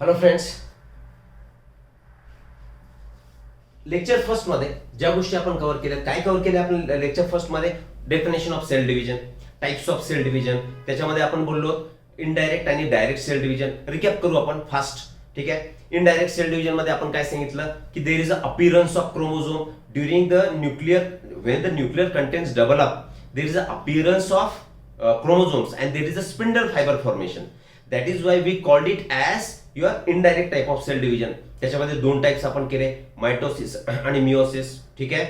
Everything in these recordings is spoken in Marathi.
हॅलो फ्रेंड्स, लेक्चर फर्स्ट मध्ये ज्या गोष्टी आपण कव्हर केल्या, काय कव्हर केल्या आपण लेक्चर फर्स्ट मध्ये? Definition of cell division, types of cell division, त्याच्यामध्ये आपण बोललो इनडायरेक्ट आणि डायरेक्ट सेल डिव्हिजन. रिकॅप करू आपण फास्ट. ठीक आहे. इनडायरेक्ट सेल डिव्हिजन मध्ये आपण काय सांगितलं की there is a appearance of chromosome during the nuclear, when the nuclear contents develop, there is a appearance of chromosomes and there is a spindle fiber formation. That is why we called it as your indirect type of cell division. त्याच्यामध्ये दोन टाइप्स आपण केले, मायटोसिस आणि मियोसिस. ठीक आहे.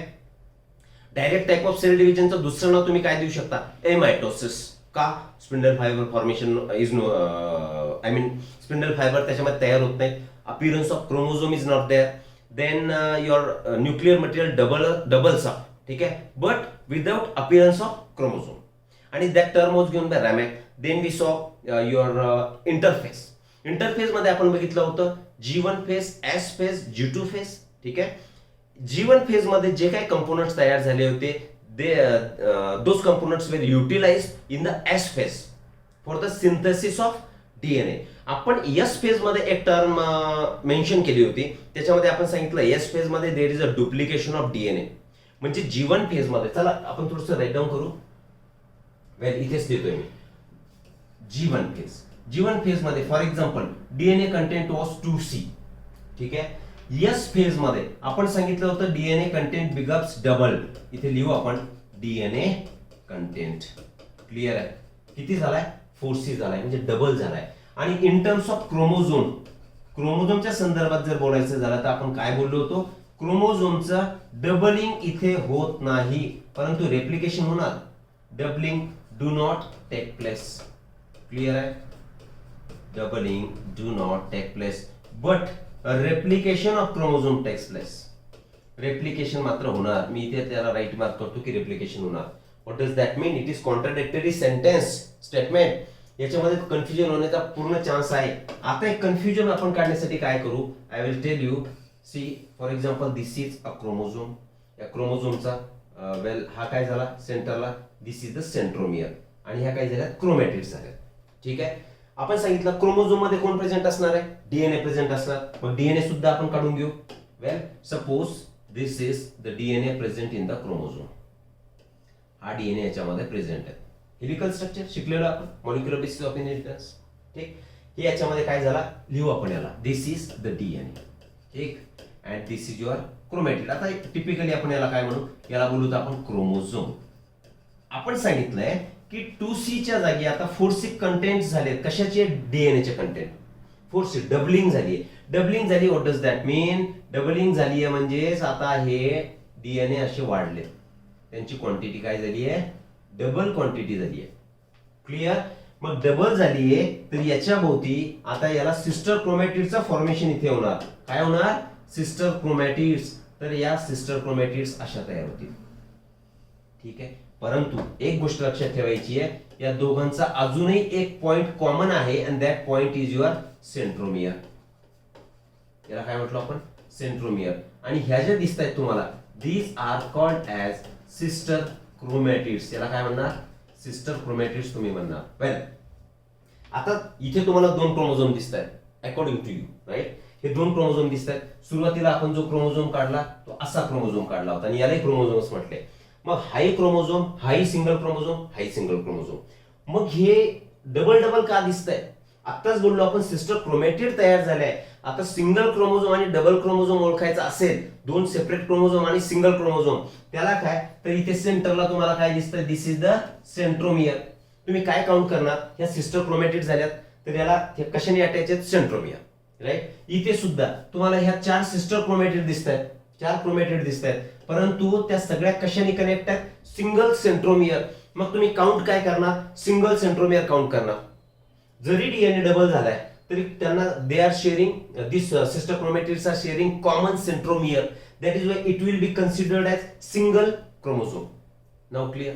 डायरेक्ट टाइप ऑफ सेल डिव्हिजनचं दुसरं नाव तुम्ही काय देऊ शकता? एमायटोसिस. का? Spindle fibre formation is no, I mean spindle fibre त्याच्यामध्ये तयार होत नाही, appearance of chromosome is not there, then your nuclear material doubles up. ठीक आहे, but without appearance of chromosome. आणि that term was given by Remak. Then we saw your interphase. Interphase मध्ये आपण बघितलं होतं G1 phase, S phase, G2 phase. ठीक आहे. G1 फेज मध्ये जे काही कंपोनंट्स तयार झाले होते, those components were utilise in the S phase for the synthesis of DNA. आपण S फेज मध्ये एक टर्म मेन्शन केली होती, त्याच्यामध्ये आपण सांगितलं S फेज मध्ये there is a duplication of DNA. म्हणजे G1 फेज मध्ये, चला आपण थोडंसं राईट डाऊन करू. वेल, इथेच देतोय मी. G1 फेज मध्ये for example DNA content was 2C. ठीक आहे. S फेज मध्ये आपण सांगितलं होतं डीएनए कंटेंट बिकम्स डबल. इथे लिहू आपण डीएनए कंटेंट. क्लिअर आहे? किती झालाय? 4C झालाय, म्हणजे डबल झालाय. आणि इन टर्म्स ऑफ क्रोमोझोम, क्रोमोझोमच्या संदर्भात जर बोलायचं झालं तर आपण काय बोललो होतो? क्रोमोझोमचं डबलिंग इथे होत नाही, परंतु रेप्लिकेशन होणार. Doubling do not take place. Clear आहे? Doubling do not take place, but replication of chromosome takes place. Replication मात्र होणार. मी इथे त्याला राईट मार्क करतो की रेप्लिकेशन होणार. What does that mean? It is contradictory sentence statement. याच्यामध्ये कन्फ्युजन होण्याचा पूर्ण चान्स आहे. आता एक कन्फ्युजन आपण काढण्यासाठी काय करू? I will tell you. See for example this is a chromosome. या क्रोमोझोमचा वेल हा काय झाला सेंटरला? This is the centromere. आणि ह्या काय झाल्या? क्रोमॅटिड्स झाल्या. ठीक आहे. आपण सांगितलं क्रोमोझोम मध्ये कोण प्रेझेंट असणार आहे? डीएनए प्रेझेंट असणार. मग डीएनए सुद्धा आपण काढून घेऊ. Well, suppose this is the DNA present in the chromosome. हा डीएनए याच्यामध्ये प्रेझेंट आहे. हेलिकल स्ट्रक्चर शिकलेलो आपण, मॉलिक्युलर बेसिस ऑफ इनहेरिटन्स. ठीक. हे याच्यामध्ये काय झाला? लिहू आपण याला. दिस इज द डीएनए. ठीक. And this is your chromatid. आता टिपिकली आपण याला काय म्हणू? याला बोलू आपण क्रोमोझोम. आपण सांगितलंय की 2C च्या जागी आता 4C कंटेंट झाले. कशाचे? डीएनएचे कंटेंट. 4C डबलिंग झाली. डबलिंग झाली. What does that mean? Doubling झाली आहे म्हणजेच आता हे डीएनए असे वाढले, त्यांची क्वांटिटी काय झाली आहे? डबल क्वांटिटी झाली आहे. क्लिअर? मग डबल झाली आहे तर याच्या भोवती आता याला सिस्टर क्रोमॅटिड्सचं फॉर्मेशन इथे होणार. काय होणार? Sister chromatids. तर या सिस्टर क्रोमॅटिड्स अशा तयार होतील. ठीक आहे. परंतु एक गोष्ट लक्षात ठेवायची आहे, या दोघांचा अजूनही एक पॉइंट कॉमन आहे, and that point is your centromere. याला काय म्हटलं आपण? सेंट्रोमियर. आणि ह्या ज्या दिसत आहेत तुम्हाला, these are called as sister chromatids. याला काय म्हणणार? सिस्टर क्रोमॅटिड्स तुम्ही म्हणणार. वेल, आता इथे तुम्हाला दोन क्रोमोझोम दिसत आहेत अकॉर्डिंग टू यू, राईट? हे दोन क्रोमोझोम दिसत आहेत. सुरुवातीला आपण जो क्रोमोझोम काढला तो असा क्रोमोझोम काढला होता आणि यालाही क्रोमोझोम्स म्हटले. मग हाही क्रोमोझोम, हाही सिंगल क्रोमोझोम, हाही सिंगल क्रोमोझोम. मग हे डबल डबल का दिसतंय? आत्ताच बोललो आपण सिस्टर क्रोमॅटिड तयार झाले आहे. आता सिंगल क्रोमोझोम आणि डबल क्रोमोझोम ओळखायचा असेल, दोन सेपरेट क्रोमोझोम आणि सिंगल क्रोमोझोम, त्याला काय? तर इथे सेंटरला तुम्हाला काय दिसतंय? दिस इज द सेंट्रोमियर. तुम्ही काय काउंट करणार? ह्या सिस्टर क्रोमॅटिड झाल्यात तर याला कशाने अटॅच आहेत? सेंट्रोमियर. राईट? इथे सुद्धा तुम्हाला ह्या 4 सिस्टर क्रोमॅटिड दिसत आहेत, 4 क्रोमॅटिड दिसत आहेत, परंतु त्या सगळ्या कशाने कनेक्ट आहेत? Single centromere. मग तुम्ही काउंट काय करणार? सिंगल सेंट्रोमियर काउंट करणार. जरी डीएनए डबल झालाय तरी त्यांना they are sharing, this sister chromatids are sharing common centromere. That is why it will be considered as single chromosome. Now clear?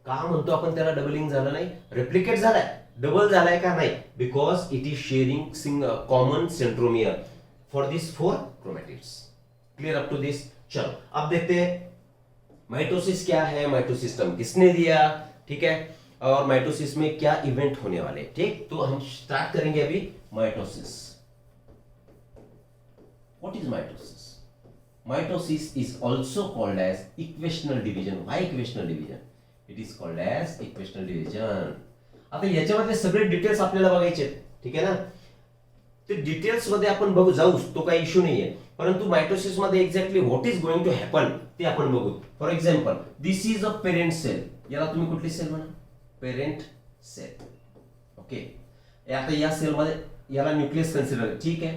का म्हणतो आपण त्याला डबलिंग झालं नाही? रेप्लिकेट झालाय. डबल झालाय का? नाही. Because it is sharing common centromere for this 4 chromatids. Clear up to this? चलो अब देखते हैं माइटोसिस क्या है, माइटोसिस टर्म किसने दिया. ठीक है. और माइटोसिस में क्या इवेंट होने वाले. ठीक. तो हम स्टार्ट करेंगे अभी mitosis. What is mitosis? Mitosis is also called as equational division. Why equational division? It is called as equational division. आता याच्यामध्ये सगळे डिटेल्स आपल्याला बघायचे आहेत, ठीक आहे ना. ते डिटेल्स मध्ये आपण बघू जाऊ, तो काही इश्यू नाहीये, परंतु मायटोसिस मध्ये exactly what is going to happen ते आपण बघू. For example, this is a parent cell. याला तुम्ही कुठली सेल म्हणा? Parent cell. ओके. आता या सेल मध्ये याला न्यूक्लियस कन्सिडर, ठीक है,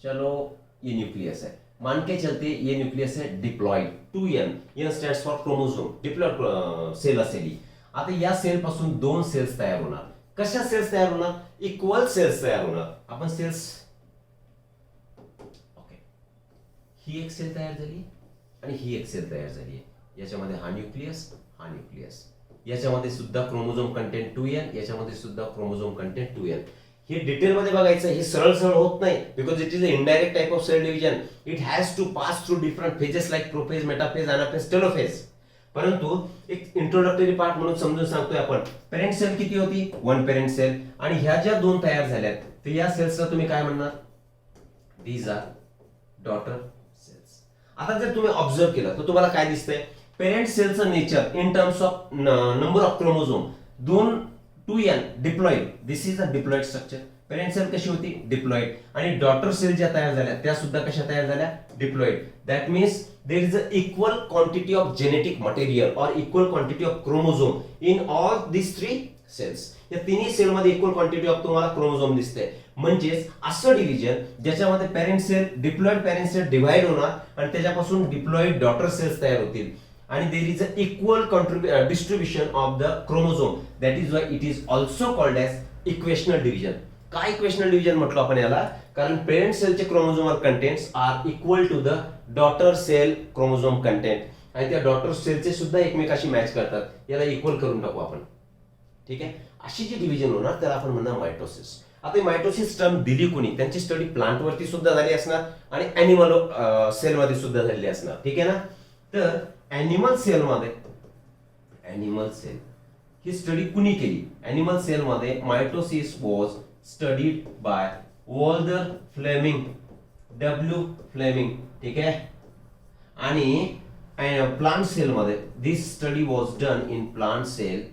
चलो ये न्यूक्लियस है, मान के चलते ये न्यूक्लियस है diploid. 2n, n stands for chromosome, diploid cell असेली. आता या सेल पासून दोन सेल्स तयार होणार. कशा सेल्स तयार होणार? इक्वल सेल्स तयार होणार. आपण सेल्स, ओके, ही एक सेल तयार झाली आणि ही एक सेल तयार झाली. याच्यामध्ये हा न्यूक्लियस, हा न्यूक्लियस, याच्यामध्ये सुद्धा क्रोमोझोम कंटेंट 2n, याच्यामध्ये सुद्धा क्रोमोझोम कंटेंट 2n. हे डिटेल मध्ये बघायचं, हे सरळ सरळ होत नाही, because it is a indirect type of cell division. It has to pass through different phases like prophase, metaphase, anaphase, telophase. परंतु एक इंट्रोडक्टरी पार्ट म्हणून समजून सांगतोय आपण. पेरेंट सेल किती होती? 1 पेरेंट सेल. आणि ह्या ज्या दोन तयार झाल्यात, तर या सेल्सला तुम्ही काय म्हणणार? These are daughter cells. आता जर तुम्ही ऑब्झर्व केलं तर तुम्हाला काय दिसतंय? पेरेंट सेलचं nature in terms of number of chromosome, 2n diploid. This is a diploid structure. Parent cell कशी होती? डिप्लॉइड. आणि डॉटर सेल ज्या तयार झाल्या त्या सुद्धा कशा तयार झाल्या? Diploid. That means there is an equal quantity of genetic material or equal quantity of chromosome in all these three cells. या तिन्ही सेल मध्ये इक्वल क्वांटिटी ऑफ तुम्हाला क्रोमोझोम दिसते. म्हणजेच असं डिव्हिजन ज्याच्यामध्ये parent cell, diploid parent cell divide होणार आणि त्याच्यापासून डिप्लॉइड डॉटर सेल्स तयार होतील. आणि there is a equal distribution of the chromosome. That is why it is also called as equational division. काय इक्वेशनल डिव्हिजन म्हटलं आपण याला? कारण पेरेंट सेलचे chromosomal contents are equal to the daughter cell chromosome content. आणि त्या डॉटर सेलचे सुद्धा एकमेकाशी मॅच करतात. याला इक्वल करून टाकू आपण, ठीक आहे. अशी जी डिव्हिजन होणार त्याला आपण म्हणणार मायटोसिस. आता मायटोसिस टर्म दिली कोणी? त्यांची स्टडी प्लांट वरती सुद्धा झाली असणार आणि अॅनिमल सेल मध्ये सुद्धा झालेली असणार, ठीक आहे ना. तर अॅनिमल सेल मध्ये, अॅनिमल सेल ही स्टडी कुणी केली? अॅनिमल सेल मध्ये mitosis was studied by Walter Flemming, W Flemming, ठीक आहे. आणि प्लांट सेल मध्ये this study was done in plant cell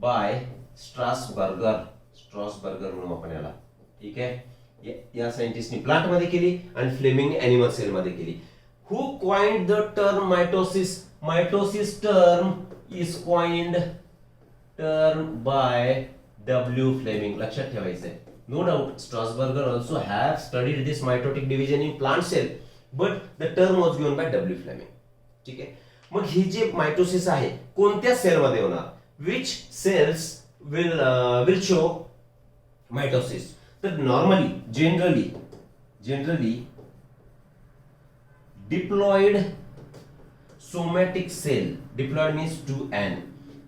by Strasburger. Strasburger म्हणून आपण याला, ठीक आहे. या सायंटिस्टनी प्लांट मध्ये केली आणि फ्लेमिंग एनिमल सेल मध्ये केली. Who coined the term mitosis? Mitosis term is coined term by W Flemming. लक्षात ठेवायचंय. No doubt, Strasburger also have studied this mitotic division in plant cell, but the term was given by W. Fleming. ठीक आहे. मग ही जे मायटोसिस आहे कोणत्या सेल मध्ये होणार? Which cells will show mitosis? तर normally, generally diploid somatic cell. Diploid means 2n.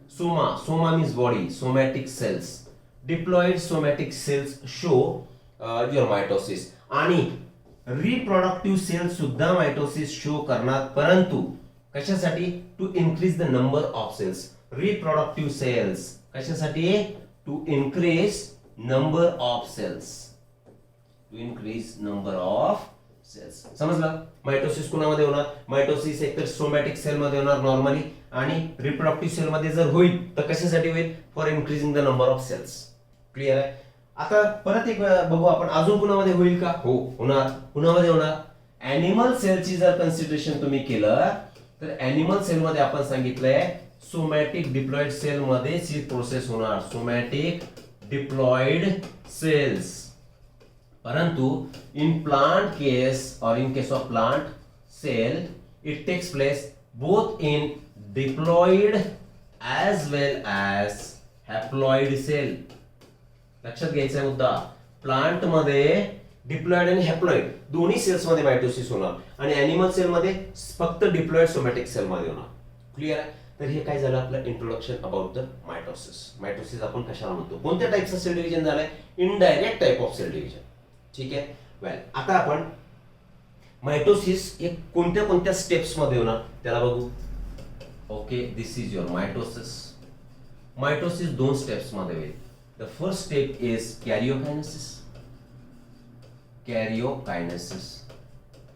Soma means body. Somatic cells. Diploid somatic cells show your mitosis. आणि रिप्रोडक्टिव्ह सेल सुद्धा मायटोसिस शो करणार, परंतु कशासाठी? To increase the number of cells. Reproductive cells कशासाठी? To increase number of cells. To increase number of cells. समजलं? मायटोसिस कुणामध्ये होणार? मायटोसिस एकतर सोमॅटिक सेल मध्ये होणार नॉर्मली, आणि रिप्रोडक्टिव्ह सेल मध्ये जर होईल तर कशासाठी होईल? For increasing the number of cells. Clear आहे? आता परत एक बघू आपण, अजून कुणामध्ये होईल का? हो, होणार. कुणामध्ये होणार? ॲनिमल सेलची जर कन्सिडरेशन तुम्ही केलं तर ॲनिमल सेल मध्ये आपण सांगितलंय सोमॅटिक डिप्लॉइड सेल मध्ये ही प्रोसेस होणार. Somatic diploid cells. परंतु in plant case or in case of plant cell it takes place both in diploid as well as haploid cell. लक्षात घ्यायचा मुद्दा. प्लांट मध्ये डिप्लॉइड आणि हॅप्लॉइड दोन्ही सेल्स मध्ये मायटोसिस होणार आणि अॅनिमल सेल मध्ये फक्त डिप्लॉइड सोमॅटिक सेल मध्ये होणार. क्लिअर आहे? तर हे काय झालं आपलं introduction about the mitosis. Mitosis आपण कशाला म्हणतो? कोणत्या टाइपचं सेल डिव्हिजन झालंय? Indirect type of cell division. ठीक आहे. वेल, आता आपण मायटोसिस हे कोणत्या कोणत्या स्टेप्स मध्ये होणार त्याला बघू. Okay, this is your mitosis. Mitosis दोन स्टेप्स मध्ये होईल. The first step is karyokinesis. Karyokinesis.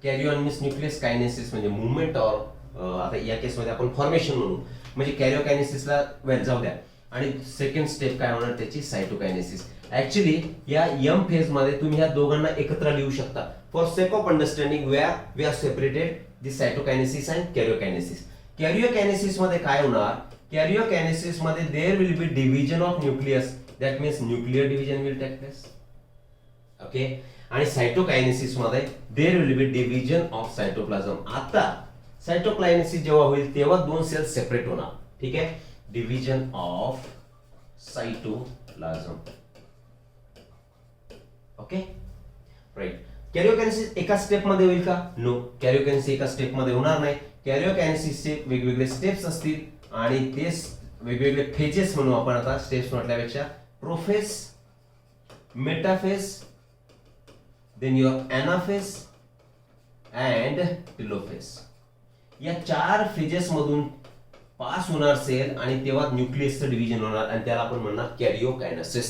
Karyon means nucleus kinesis म्हणजे मुवमेंट ऑर आता या केसमध्ये आपण फॉर्मेशन म्हणू म्हणजे कॅरिओकायनेसिसला वेळ जाऊ द्या. आणि सेकंड स्टेप काय होणार त्याची सायटोकायनेसिस. ऍक्च्युली या एम फेज मध्ये तुम्ही ह्या दोघांना एकत्र लिहू शकता. For sake of understanding we are separated the cytokinesis and karyokinesis. Karyokinesis मध्ये काय होणार, कॅरिओकायनेसिस मध्ये there will be division of nucleus, that means nuclear division will take place. Okay. आणि सायटोकायनेसिस मध्ये there will be division of cytoplasm. आता सायटोकायनेसिस जेव्हा होईल तेव्हा दोन सेल्स सेपरेट होणार. ठीक आहे. Division of cytoplasm. Okay right. Karyokinesis एका स्टेप मध्ये होईल का? नो, कॅरिओकायनेसिस एका स्टेप मध्ये होणार नाही. कॅरिओकायनेसिसचे वेगवेगळे स्टेप्स असतील आणि ते वेगवेगळे फेजेस म्हणू आपण. आता स्टेप्स म्हटल्यापेक्षा prophase, metaphase, then your anaphase and telophase. या 4 फेजेस मधून पास होणार सेल आणि तेव्हा न्यूक्लियसचं डिव्हिजन होणार आणि त्याला आपण म्हणणार कॅरिओकायनेसिस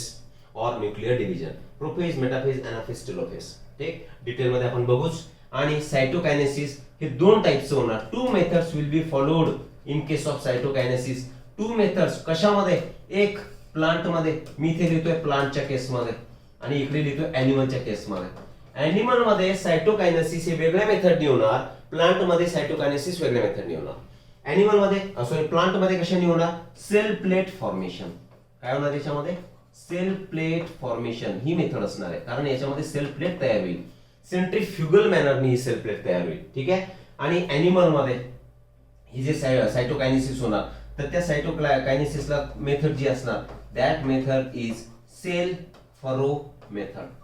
or nuclear division. Prophase, metaphase, anaphase, telophase. ठीक, डिटेल मध्ये आपण बघूच. आणि सायटोकायनेसिस हे दोन टाइपचं होणार. 2 methods will be followed in case of cytokinesis. 2 methods कशामध्ये? एक प्लांट मध्ये, मी इथे लिहितोय प्लांटच्या केसमध्ये आणि इकडे लिहितोय ॲनिमलच्या केसमध्ये. ॲनिमल मध्ये सायटोकायनेसिस हे वेगळ्या मेथडने होणार, प्लांट मध्ये सायटोकायनेसिस वेगळ्या मेथडने होणार. ॲनिमल मध्ये सॉरी प्लांट मध्ये कशाने होणार? Cell plate formation. काय होणार याच्यामध्ये? सेल प्लेट फॉर्मेशन ही मेथड असणार आहे, कारण याच्यामध्ये सेल प्लेट तयार होईल. सेंट्रीफ्युगल मॅनरने ही सेल प्लेट तयार होईल. ठीक आहे. आणि ॲनिमल मध्ये ही जे सायटोकायनेसिस होणार तर त्या सायटोकायनेसिसला मेथड जी असणार that method is cell furrow method.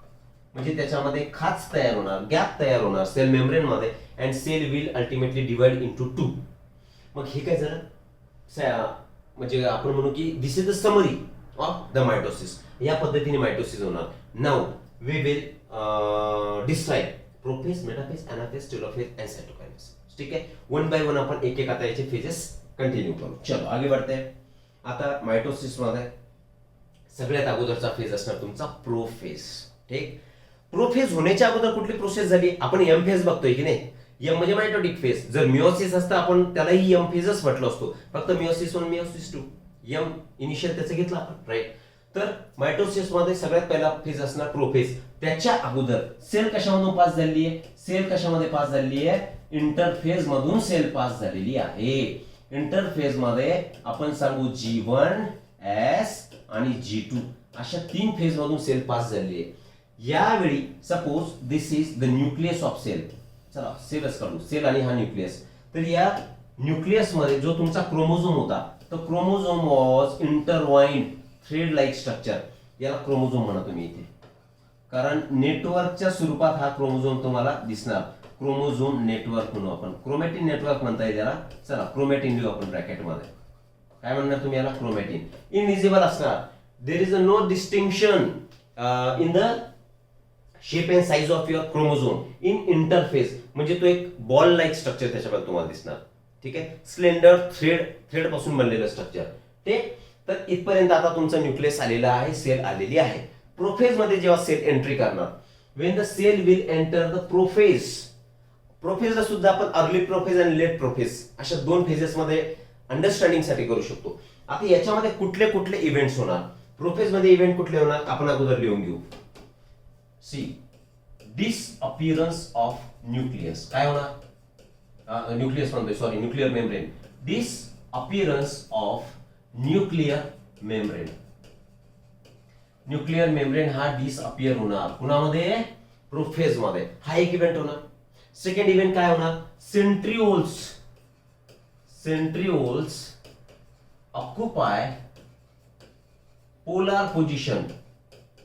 म्हणजे त्याच्यामध्ये खाच तयार होणार, गॅप तयार होणार सेल मेम्ब्रेन मध्ये and cell will ultimately divide into 2. मग हे काय झालं, म्हणजे आपण म्हणू की this is the summary of the mitosis. या पद्धतीने मायटोसिस होणार. Now we will describe prophase, metaphase, anaphase, telophase and cytokinesis. ठीक आहे. वन बाय वन आपण एक एक आता याचे फेजेस कंटिन्यू करू. चलो आगे बढ़ते हैं. आता मायटोसिस मध्ये सगळ्यात अगोदरचा फेज असणार तुमचा प्रोफेज. ठीक. प्रोफेज होण्याच्या अगोदर कुठली प्रोसेस झाली? आपण एम फेज बघतोय की नाही. एम म्हणजे मायटोटिक फेज. जर मिओसिस असतं आपण त्यालाही एम फेजच म्हटलं असतो, फक्त मिओसिस 1 मिओसिस 2 एम इनिशियल त्याचं घेतलं आपण. राईट. तर मायटोसिस मध्ये सगळ्यात पहिला फेज असणार प्रोफेज. त्याच्या अगोदर सेल कशामधून पास झालेली आहे? सेल कशामध्ये पास झालेली आहे? इंटरफेज मधून सेल पास झालेली आहे. इंटरफेज मध्ये आपण सांगू G1, S आणि G2 अशा 3 फेज मधून सेल पास झालेली आहे. यावेळी suppose this is the nucleus of cell. चला सेलच काढू, सेल आणि हा न्यूक्लियस. तर या न्यूक्लियस मध्ये जो तुमचा क्रोमोझोम होता तो chromosome was intertwined thread like structure. याला क्रोमोझोम म्हणा तुम्ही इथे, कारण नेटवर्कच्या स्वरूपात हा क्रोमोझोम तुम्हाला दिसणार. क्रोमोझोम नेटवर्क म्हणू आपण, क्रोमॅटिन नेटवर्क म्हणता येईल याला. चला क्रोमॅटिन लिहू आपण ब्रॅकेट मध्ये. काय म्हणणार तुम्ही याला? क्रोमॅटिन. इनव्हिजिबल असणार. There is no distinction in the shape and size of your chromosome in interphase. म्हणजे तो एक बॉल लाईक स्ट्रक्चर त्याच्यामध्ये तुम्हाला दिसणार. ठीक आहे. स्लेंडर थ्रेड पासून बनलेलं स्ट्रक्चर. ठीक. तर इथपर्यंत आता तुमचा न्यूक्लियस आलेला आहे, सेल आलेली आहे. प्रोफेज मध्ये जेव्हा सेल एंट्री करणार, when the cell will enter the prophase. प्रोफेजला सुद्धा आपण अर्ली प्रोफेज आणि लेट प्रोफेज अशा 2 फेजेस मध्ये अंडरस्टँडिंग साठी करू शकतो. आता याच्यामध्ये कुठले कुठले इव्हेंट्स होणार? प्रोफेज मध्ये इव्हेंट कुठले होणार आपण अगोदर लिहून घेऊ. See disappearance of nucleus. काय होणार? न्यूक्लियस म्हणतोय sorry, nuclear membrane. Disappearance of nuclear membrane. Nuclear membrane हा डिसअपिअर होणार. कुणामध्ये? प्रोफेज मध्ये. हा एक इव्हेंट होणार. सेकंड इव्हेंट काय होणार? Centrioles. Centrioles occupy polar position.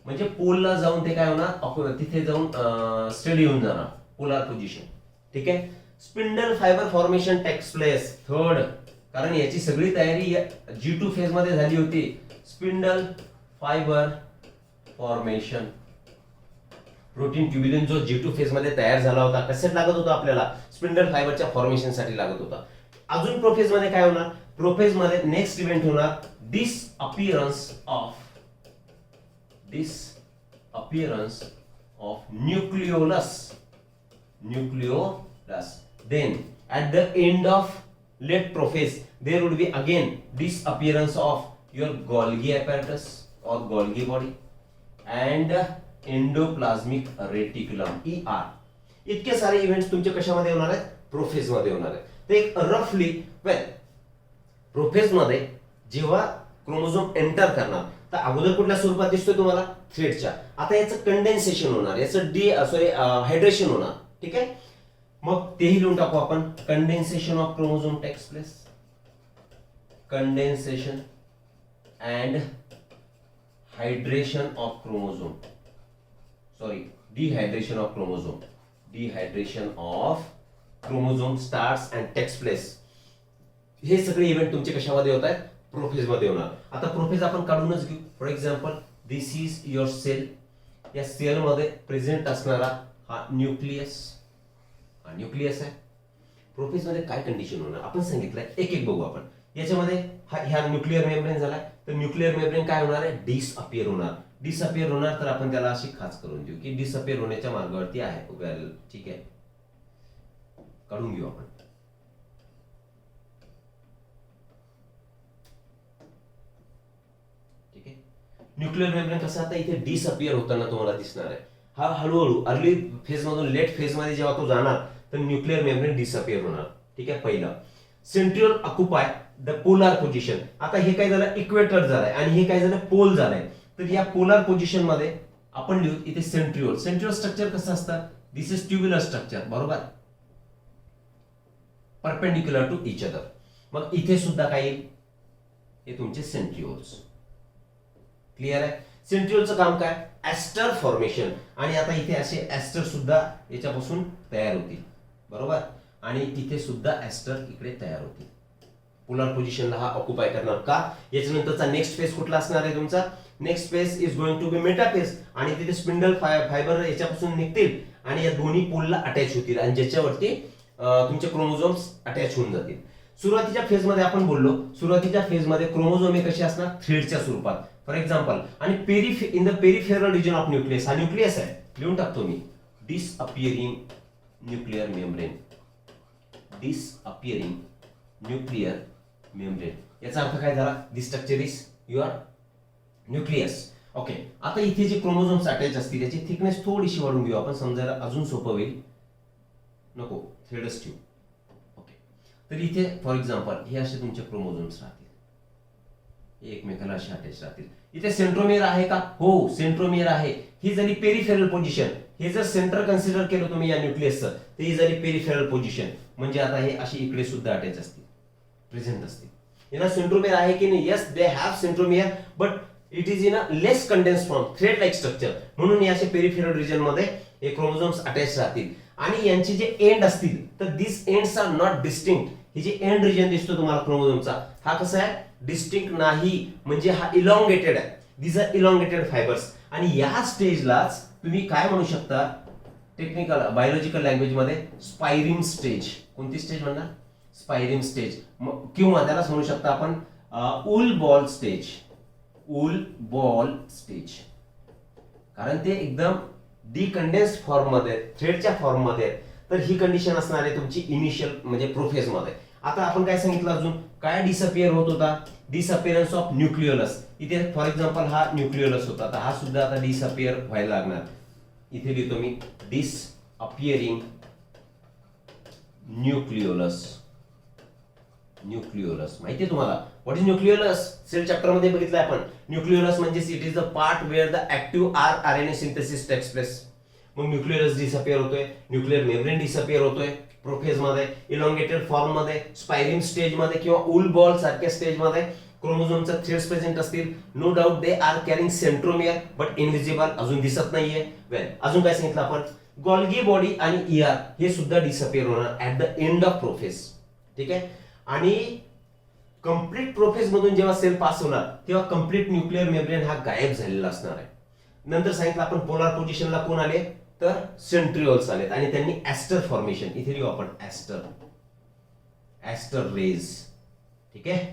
म्हणजे पोलला जाऊन ते काय होणार? तिथे जाऊन स्टडी होऊन जाणार. Polar position. ठीक आहे. Spindle fibre formation takes place. Third, कारण याची सगळी तयारी G2 फेज मध्ये झाली होती. Spindle fibre formation. Protein tubulin जो G2 फेज मध्ये तयार झाला होता, कशासाठी लागत होता आपल्याला? स्पिंडल फायबरच्या फॉर्मेशन साठी लागत होता. अजून प्रोफेज मध्ये काय होणार? प्रोफेज मध्ये नेक्स्ट इव्हेंट होणार disappearance of nucleolus. nucleolus. Then at the end of late prophase there would be again disappearance of your Golgi apparatus or Golgi body and endoplasmic reticulum ER. इतके सारे इव्हेंट्स तुमच्या कशामध्ये होणार आहेत? प्रोफेज मध्ये होणार आहेत. तर एक रफली प्रोफेज मध्ये जेव्हा क्रोमोझोम एंटर करणार तर अगोदर कुठल्या स्वरूपात दिसतोय तुम्हाला? थ्रेडच्या. आता याचं कंडेन्सेशन होणार, याचं हायड्रेशन होणार. ठीक आहे, मग तेही लिहून टाकू आपण. Condensation of chromosome takes place, condensation and hydration of chromosome, sorry dehydration of chromosome, dehydration of chromosome starts and takes place. हे सगळे इव्हेंट तुमचे कशामध्ये होत आहेत? प्रोफेज मध्ये होणार. आता प्रोफेज आपण काढूनच घेऊ. For example this is your cell. या सेल मध्ये प्रेझेंट असणारा हा न्यूक्लियस, हा न्यूक्लियस आहे. प्रोफेज मध्ये काय कंडिशन होणार आपण सांगितलंय, एक एक बघू आपण. याच्यामध्ये ह्या न्यूक्लिअर मेम्ब्रेन झालाय, तर न्यूक्लिअर मेम्ब्रेन काय होणार आहे? डिसअपियर होणार. डिसअपियर होणार तर आपण त्याला अशी खाच करून देऊ की डिसअपियर होण्याच्या मार्गावरती आहे. वेल ठीक आहे, काढून घेऊ आपण. ठीक आहे, न्यूक्लिअर मेम्ब्रेन कसं आता इथे डिसअपियर होताना तुम्हाला दिसणार आहे. हा हळूहळू अर्ली फेज मधून लेट फेज मध्ये जेव्हा तो जाणार तर न्यूक्लिअर मेम्ब्रेन डिसअपियर होणार. ठीक आहे, पहिलं centriole occupy the polar position. आता हे काय झालं? इक्वेटर झालंय आणि हे काय झालं? पोल झालंय. तर या पोलार पोझिशन मध्ये आपण लिहू इथे सेंट्रिओल. सेंट्रिओल स्ट्रक्चर कसं असतं? दिस इज ट्युब्युलर स्ट्रक्चर, बरोबर, परपेंडिक्युलर टू इच अदर. मग इथे सुद्धा काय येईल? हे तुमचे सेंट्रिओल्स. क्लिअर आहे? सेंट्रिओलचं काम काय? Aster formation. आणि आता इथे असे एस्टर सुद्धा याच्यापासून तयार होतील, बरोबर, आणि तिथे सुद्धा एस्टर इकडे तयार होतील. पोलर पोझिशनला हा ऑक्युपाय करणार का? याच्यानंतरचा नेक्स्ट फेज कुठला असणार आहे तुमचा? Next phase is going to be metaphase. आणि तिथे स्पिंडल फायबर याच्यापासून निघतील आणि या दोन्ही पोलला अटॅच होतील आणि ज्याच्यावरती तुमचे क्रोमोझोम्स अटॅच होऊन जातील. सुरुवातीच्या फेज मध्ये आपण बोललो, सुरुवातीच्या फेज मध्ये क्रोमोझोम हे कसे असणार? थ्रेडच्या स्वरूपात. फॉर एक्झाम्पल, आणि in the peripheral region of nucleus, हा न्यूक्लियस आहे, लिहून टाकतो मी. Disappearing nuclear membrane, disappearing nuclear membrane. याचा अर्थ काय झाला? This structure is your nucleus. Okay, आता इथे जे क्रोमोझोम्स अटॅच असतील याची थिकनेस थोडीशी वाढवून घेऊ आपण, समजायला अजून सोपं होईल. नको, थ्रेडच ठेवू. ओके, तर इथे फॉर एक्झाम्पल हे असे तुमचे क्रोमोझोम्स राहतील, एकमेकाला असे अटॅच राहतील. इथे सेंट्रोमियर आहे का? हो, सेंट्रोमियर आहे. ही झाली पेरिफेरल पोझिशन. हे जर सेंटर कन्सिडर केलं तुम्ही या न्यूक्लियसचं तर ही झाली पेरिफेरल पोझिशन. म्हणजे आता हे अशी इकडे सुद्धा अटॅच असतील, प्रेझेंट असतील. यांना सेंट्रोमियर आहे की नाही? Yes, they have centromere, but it is in a less condense form, thread like structure. म्हणून या असे पेरिफेरल रिजन मध्ये हे क्रोमोझोम्स अटॅच राहतील. आणि यांचे जे एंड असतील तर दिस एंड्स आर नॉट डिस्टिंक्ट. हे जे एंड रिजन दिसतो तुम्हाला क्रोमोझोमचा, हा कसा आहे? डिस्टिंक्ट नाही, म्हणजे हा इलॉंगेटेड आहे. दिस आर इलॉंगेटेड फायबर्स. आणि या स्टेजलाच तुम्ही काय म्हणू शकता? टेक्निकल बायोलॉजिकल लँग्वेज मध्ये स्पायरिंग स्टेज. कोणती स्टेज म्हणणार? स्पायरिंग स्टेज. किंवा त्यालाच म्हणू शकता आपण wool ball stage, wool ball stage. कारण ते एकदम डिकंडेन्स्ड फॉर्म मध्ये, थ्रेडच्या फॉर्म मध्ये. तर ही कंडिशन असणार आहे तुमची इनिशियल म्हणजे प्रोफेज मध्ये. आता आपण काय सांगितलं अजून? काय डिसअपियर होत होता? डिसअपिअरन्स ऑफ न्यूक्लिओलस. इथे फॉर एक्झाम्पल हा न्यूक्लिओलस होता, तर हा सुद्धा आता डिसअपियर व्हायला लागणार. इथे लिहितो मी डिसअपियरिंग न्यूक्लिओलस. न्यूक्लिओलस माहिती आहे तुम्हाला? What is nucleolus? Cell chapter मध्ये बघितलं आपण. न्यूक्लिओलस म्हणजे it is the part where the active RNA synthesis takes place. मग न्यूक्लिओलस डिसअपियर होतोय, न्यूक्लिअर मेम्ब्रेन डिसअपियर होतोय प्रोफेज मध्ये, इलॉंगेटेड फॉर्म मध्ये, स्पायरिंग स्टेज मध्ये किंवा वूल बॉल सारख्या स्टेज मध्ये क्रोमोझोमचा थ्रेड्स प्रेझेंट असतील. No doubt they are carrying centromere but invisible, अजून दिसत नाहीये. वेल, अजून काय सांगितलं आपण? गोल्गी बॉडी आणि ईआर हे सुद्धा डिसअपियर होणार at the end of prophase. ठीक आहे, आणि कंप्लीट प्रोफेज मधून जेव्हा सेल पास होणार तेव्हा कंप्लीट न्यूक्लिअर मेम्ब्रेन हा गायब झालेला असणार आहे. नंतर सांगितलं आपण पोलार पोझिशनला कोण आले? तर सेंट्रिओल्स आलेत आणि त्यांनी एस्टर फॉर्मेशन. इथे लिहू आपण एस्टर, एस्टर रेज. ठीक आहे,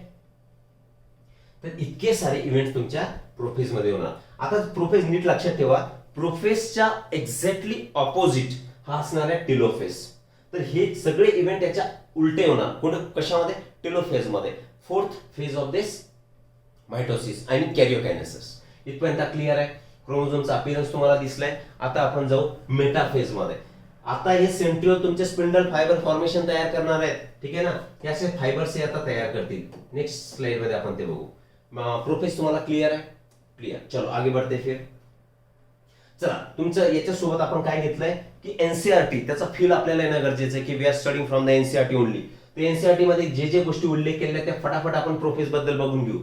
तर इतके सारे इव्हेंट तुमच्या प्रोफेज मध्ये होणार. आता प्रोफेज नीट लक्षात ठेवा, प्रोफेसच्या एक्झॅक्टली ऑपोजिट हा असणार आहे टेलोफेज. तर हे सगळे इव्हेंट याच्या उलटे होणार. कशामध्ये? टेलोफेज मध्ये. Fourth phase of this mitosis आणि कॅरिओकायनेसिस. इथपर्यंत क्लिअर आहे. क्रोमोझोमचा अपीयरन्स तुम्हाला दिसलाय. आता आपण जाऊ मेटाफेज मध्ये. आता हे सेंट्रिओल तुमचे स्पिंडल फायबर फॉर्मेशन तयार करणार आहेत. ठीक आहे ना. हे असे फायबर्स आता तयार करतील. नेक्स्ट स्लाइड मध्ये आपण ते बघू. प्रोफेज तुम्हाला क्लिअर आहे? क्लिअर. चलो आगे बढ़ते फिर. चला, तुमचं याच्यासोबत आपण काय घेतलंय की एनसीआरटी, त्याचा फील आपल्याला येणं गरजेचं आहे की we are studying from the NCERT only. तर एनसीआरटी मध्ये जे जे गोष्टी उल्लेख केलेल्या त्या फटाफट आपण प्रोफेज बद्दल बघून घेऊ.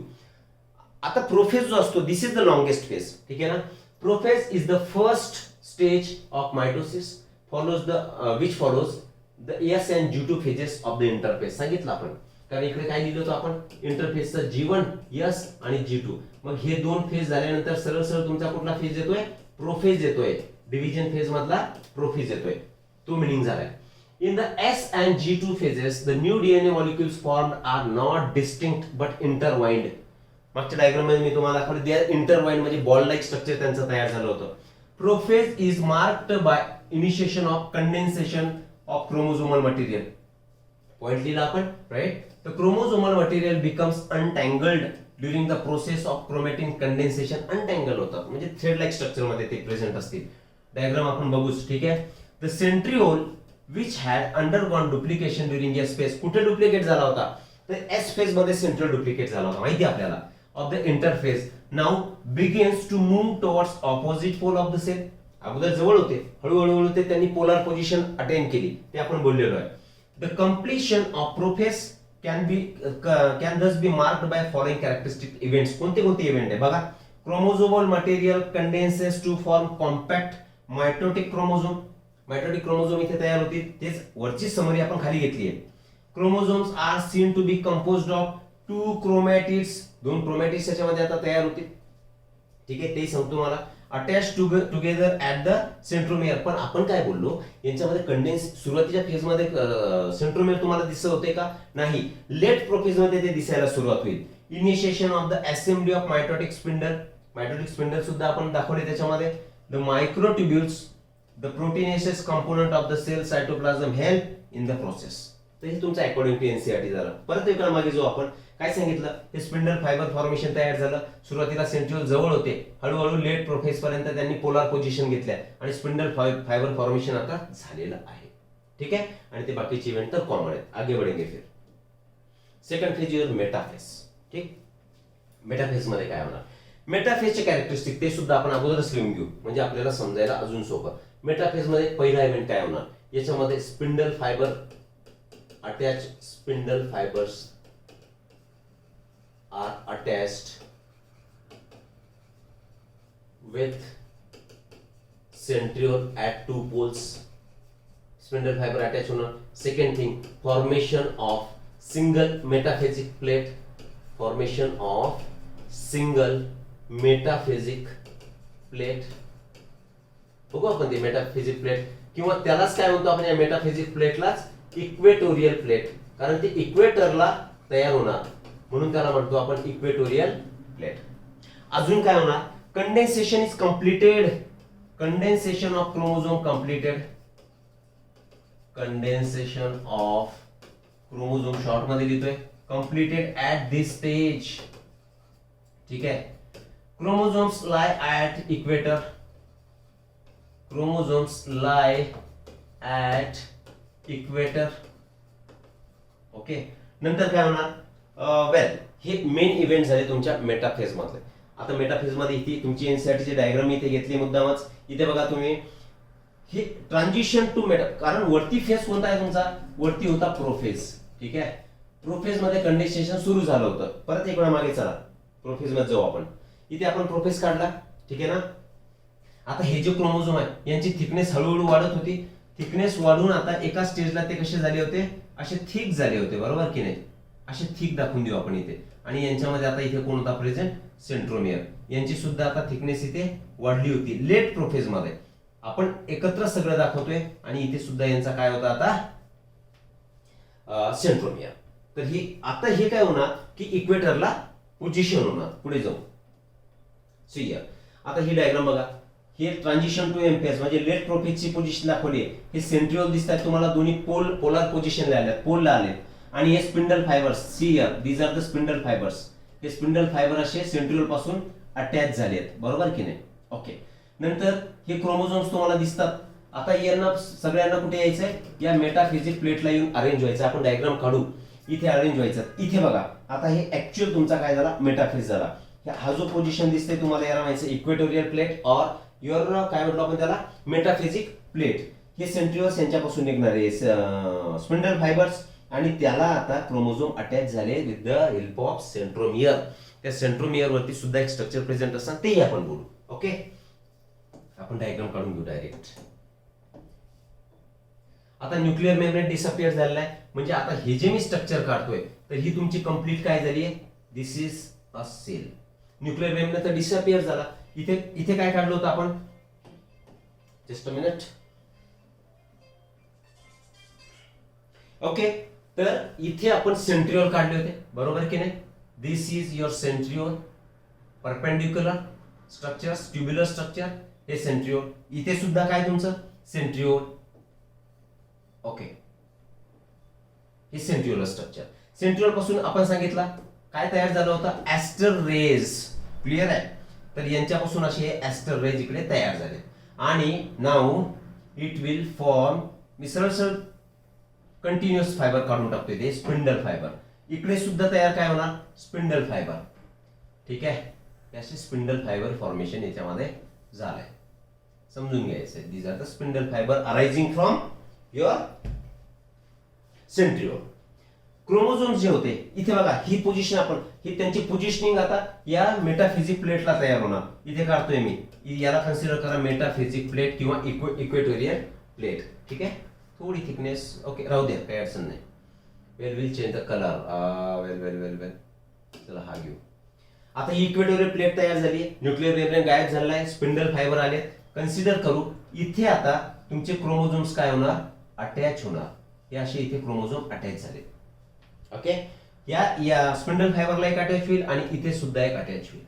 आता प्रोफेज जो असतो, दिस इज द लॉंगेस्ट फेज. ठीक आहे ना. Prophase is the first stage of mitosis which follows the S and G2 phases of the interphase. सांगितलं आपण, कारण इकडे काय लिहिलं होतं आपण, इंटरफेसचं G1 S आणि G2. मग हे दोन फेज झाल्यानंतर सरळ सरळ तुमचा कुठला फेज येतोय? प्रोफेज येतोय. डिव्हिजन फेज मधला प्रोफेज येतोय. तो मिनिंग झालाय. In the S and G2 phases, the new DNA molecules formed are not distinct but intertwined. मागच्या डायग्राम मध्ये मी तुम्हाला दाखवलं, दे आर इंटरवाइंड, म्हणजे बॉल लाईक स्ट्रक्चर त्यांचं तयार झालं होतं. Prophase is marked by initiation of condensation of chromosomal material. Point लिहिला आपण, right. The chromosomal material becomes untangled during the process of chromatin condensation. Untangle होतात म्हणजे थ्रेड लाईक स्ट्रक्चर मध्ये ते प्रेझेंट असतील. डायग्राम आपण बघूच. ठीक आहे. The centriole which had undergone duplication during S phase. कुठे डुप्लिकेट झाला होता? तर S phase मध्ये सेंट्रल डुप्लिकेट झाला होता, माहिती आपल्याला. Of the interphase now begins to move towards opposite pole of the cell. अगोदर जवळ होते, हळूहळू ते त्यांनी पोलर पोझिशन अटेन केली, ते आपण बोललेलो आहे. The completion of prophase can thus be marked by following characteristic events. कोणते कोणते इव्हेंट आहे बघा. Chromosomal material condenses to form compact mitotic chromosome. Mitotic chromosome इथे तयार होतील, तेच वरची समरी आपण खाली घेतली आहे. Chromosomes are seen to be composed of 2 chromatids. 2 chromatids याच्यामध्ये आता तयार होतील. ठीक आहे, ते सांगतो मला. Attach together at the centromere. पण आपण काय बोललो, यांच्यामध्ये कंडेन्स सुरुवातीच्या फेज मध्ये सेंट्रोमियर तुम्हाला दिसत होते का? नाही. लेट प्रोफेज मध्ये ते दिसायला सुरुवात होईल. Initiation of the assembly of mitotic spindle. Mitotic spindle सुद्धा आपण दाखवले त्याच्यामध्ये. The microtubules, the proteinaceous component of the cell cytoplasm help in the process. तर हे तुमचं अकॉर्डिंग टू एनसीआरटी झालं. परत एकदा मागे जो आपण काय सांगितलं, हे स्पिंडल फायबर फॉर्मेशन तयार झालं. सुरुवातीला सेंट्रिओल जवळ होते, हळूहळू लेट प्रोफेज पर्यंत त्यांनी पोलर पोझिशन घेतल्या आणि स्पिंडल फायबर फॉर्मेशन आता झालेलं आहे. ठीक आहे. आणि ते बाकीचे इव्हेंट तर कॉमन आहेत. आगे बढ़ेंगे फिर. Second phase is metaphase. ठीक. मेटाफेज मध्ये काय होणार? मेटाफेजचे कॅरेक्टरिस्टिक ते सुद्धा आपण अगोदरच लिहून घेऊ, म्हणजे आपल्याला समजायला अजून सोपं. मेटाफेज मध्ये पहिला इव्हेंट काय होणार? याच्यामध्ये spindle fibre attach, spindle fibres are attached with centriole at 2 poles. Spindle fibre attach होणार. Second thing, formation of single metaphasic plate. Formation of single metaphasic plate. बघू आपण ते मेटाफिजिक प्लेट, किंवा त्यालाच काय म्हणतो आपण या मेटाफिजिक प्लेटलाच इक्वेटोरियल प्लेट, कारण ते इक्वेटरला तयार होणार म्हणून त्याला म्हणतो आपण इक्वेटोरियल प्लेट. अजून काय होणार? Condensation is completed. Condensation of chromosome completed. Condensation of chromosome short मध्ये लिहितोय, कंप्लीटेड ऍट दिस स्टेज. ठीक आहे. Chromosomes lie at equator. Chromosomes lie at equator. Okay. नंतर काय होणार? वेल, हे मेन इव्हेंट झाले तुमच्या मेटाफेज मधले. आता मेटाफेज मध्ये इथे तुमची एनसीआरटीची डायग्राम इथे घेतली मुद्दामच. इथे बघा तुम्ही, हे ट्रान्झिशन टू मेटा, कारण वरती फेज कोणता आहे तुमचा? वरती होता प्रोफेज. ठीक आहे. प्रोफेज मध्ये कंडेन्सेशन सुरू झालं होतं. परत एक वेळा मागे चला, प्रोफेज मध्ये जाऊ आपण. इथे आपण प्रोफेज काढला. ठीक आहे ना. आता हे जे क्रोमोझोम आहे यांची थिकनेस हळूहळू वाढत होती. थिकनेस वाढून आता एका स्टेजला ते कसे झाले होते? असे थिक झाले होते, बरोबर की नाही? असे थिक दाखवून देऊ आपण इथे. आणि यांच्यामध्ये आता इथे कोण होता प्रेझेंट? सेंट्रोमियर. यांची सुद्धा आता थिकनेस इथे वाढली होती लेट प्रोफेज मध्ये. आपण एकत्र सगळं दाखवतोय आणि इथे सुद्धा यांचा काय होता आता? सेंट्रोमियर. तर ही आता हे काय होणार की इक्वेटरला पोझिशन होणार. पुढे जाऊ. सी आता ही डायग्राम बघा. हे ट्रान्झिशन टू एम फेज म्हणजे लेट प्रोफेजची पोझिशन दाखवली आहे. हे सेंट्रिओल दिसतात तुम्हाला, दोन्ही पोलर पोझिशनला आल्यात, पोलला आलेत. आणि हे spindle fibres, see here these are the spindle fibres. हे स्पिंडल फायबर असे सेंट्रिओल पासून अटॅच झाले आहेत, बरोबर की नाही? ओके. नंतर हे क्रोमोझोम्स तुम्हाला दिसतात. आता यांना सगळ्यांना कुठे यायचंय? या मेटाफिजिक प्लेटला येऊन अरेंज व्हायचं. आपण डायग्राम काढू, इथे अरेंज व्हायचं. इथे बघा, आता हे ऍक्च्युअल तुमचा काय झाला? मेटाफेज झाला. हा जो पोझिशन दिसते तुम्हाला, याला म्हणायचं इक्वेटोरियल प्लेट और युअर काय म्हटलं आपण त्याला? Metaphysic plate. हे सेंट्रिओल्स यांच्यापासून निघणारे स्पिंडल फायबर्स, आणि त्याला आता क्रोमोझोम अटॅच झाले with the help of centromere. त्या सेंट्रोमियर वरती सुद्धा एक स्ट्रक्चर प्रेझेंट असतात, तेही आपण बोलू. ओके, आपण डायग्राम काढून घेऊ डायरेक्ट. आता न्यूक्लिअर मेम्ब्रेन डिसअपियर झालेला आहे, म्हणजे आता हे जे मी स्ट्रक्चर काढतोय तर ही तुमची कंप्लीट काय झाली आहे? This is a cell. Nuclear membrane तर डिसअपियर झाला. इथे काय काढलं होतं आपण? Just a minute. ओके, तर इथे आपण सेंट्रिओल काढले होते, बरोबर की नाही? This is your centriole, perpendicular structure, tubular structure. हे सेंट्रिओल. इथे सुद्धा काय तुमचं? सेंट्रिओल. ओके, हे सेंट्रिओलर स्ट्रक्चर. सेंट्रिओल पासून आपण सांगितलं काय तयार झालं होतं? ऍस्टर रेज. क्लिअर आहे? तर यांच्यापासून असे हे ऍस्टर रेज इकडे तयार झाले. आणि नाऊ इट विल फॉर्म, मी सरळ कंटिन्युअस फायबर काढून टाकतोय, ते स्पिंडल फायबर. इकडे सुद्धा तयार काय होणार? Spindle fibre. ठीक आहे, असे स्पिंडल फायबर फॉर्मेशन याच्यामध्ये झालंय, समजून घ्यायचंय. These are the spindle fibre arising from your centriole. Chromosomes जे होते इथे बघा, ही पोझिशन आपण, ही त्यांची पोझिशनिंग आता या मेटाफिजिक प्लेटला तयार होणार. इथे काढतोय मी, याला कन्सिडर करा मेटाफिजिक प्लेट किंवा इक्वेटोरियल प्लेट. ठीक आहे, थोडी थिकनेस ओके राहू द्या, काही अडचण नाही. वेल विल चेंज द कलर. वेल चला हा घेऊ. आता ही इक्वेटोरियल प्लेट तयार झाली, न्यूक्लिअर मेम्ब्रेन गायब झालेला आहे, स्पिंडल फायबर आले. कन्सिडर करू, इथे आता तुमचे क्रोमोझोम्स काय होणार? अटॅच होणार. हे असे इथे क्रोमोझोम अटॅच झाले. ओके, या स्पिंडल फायबरला एक अटॅच होईल आणि इथे सुद्धा एक अटॅच होईल.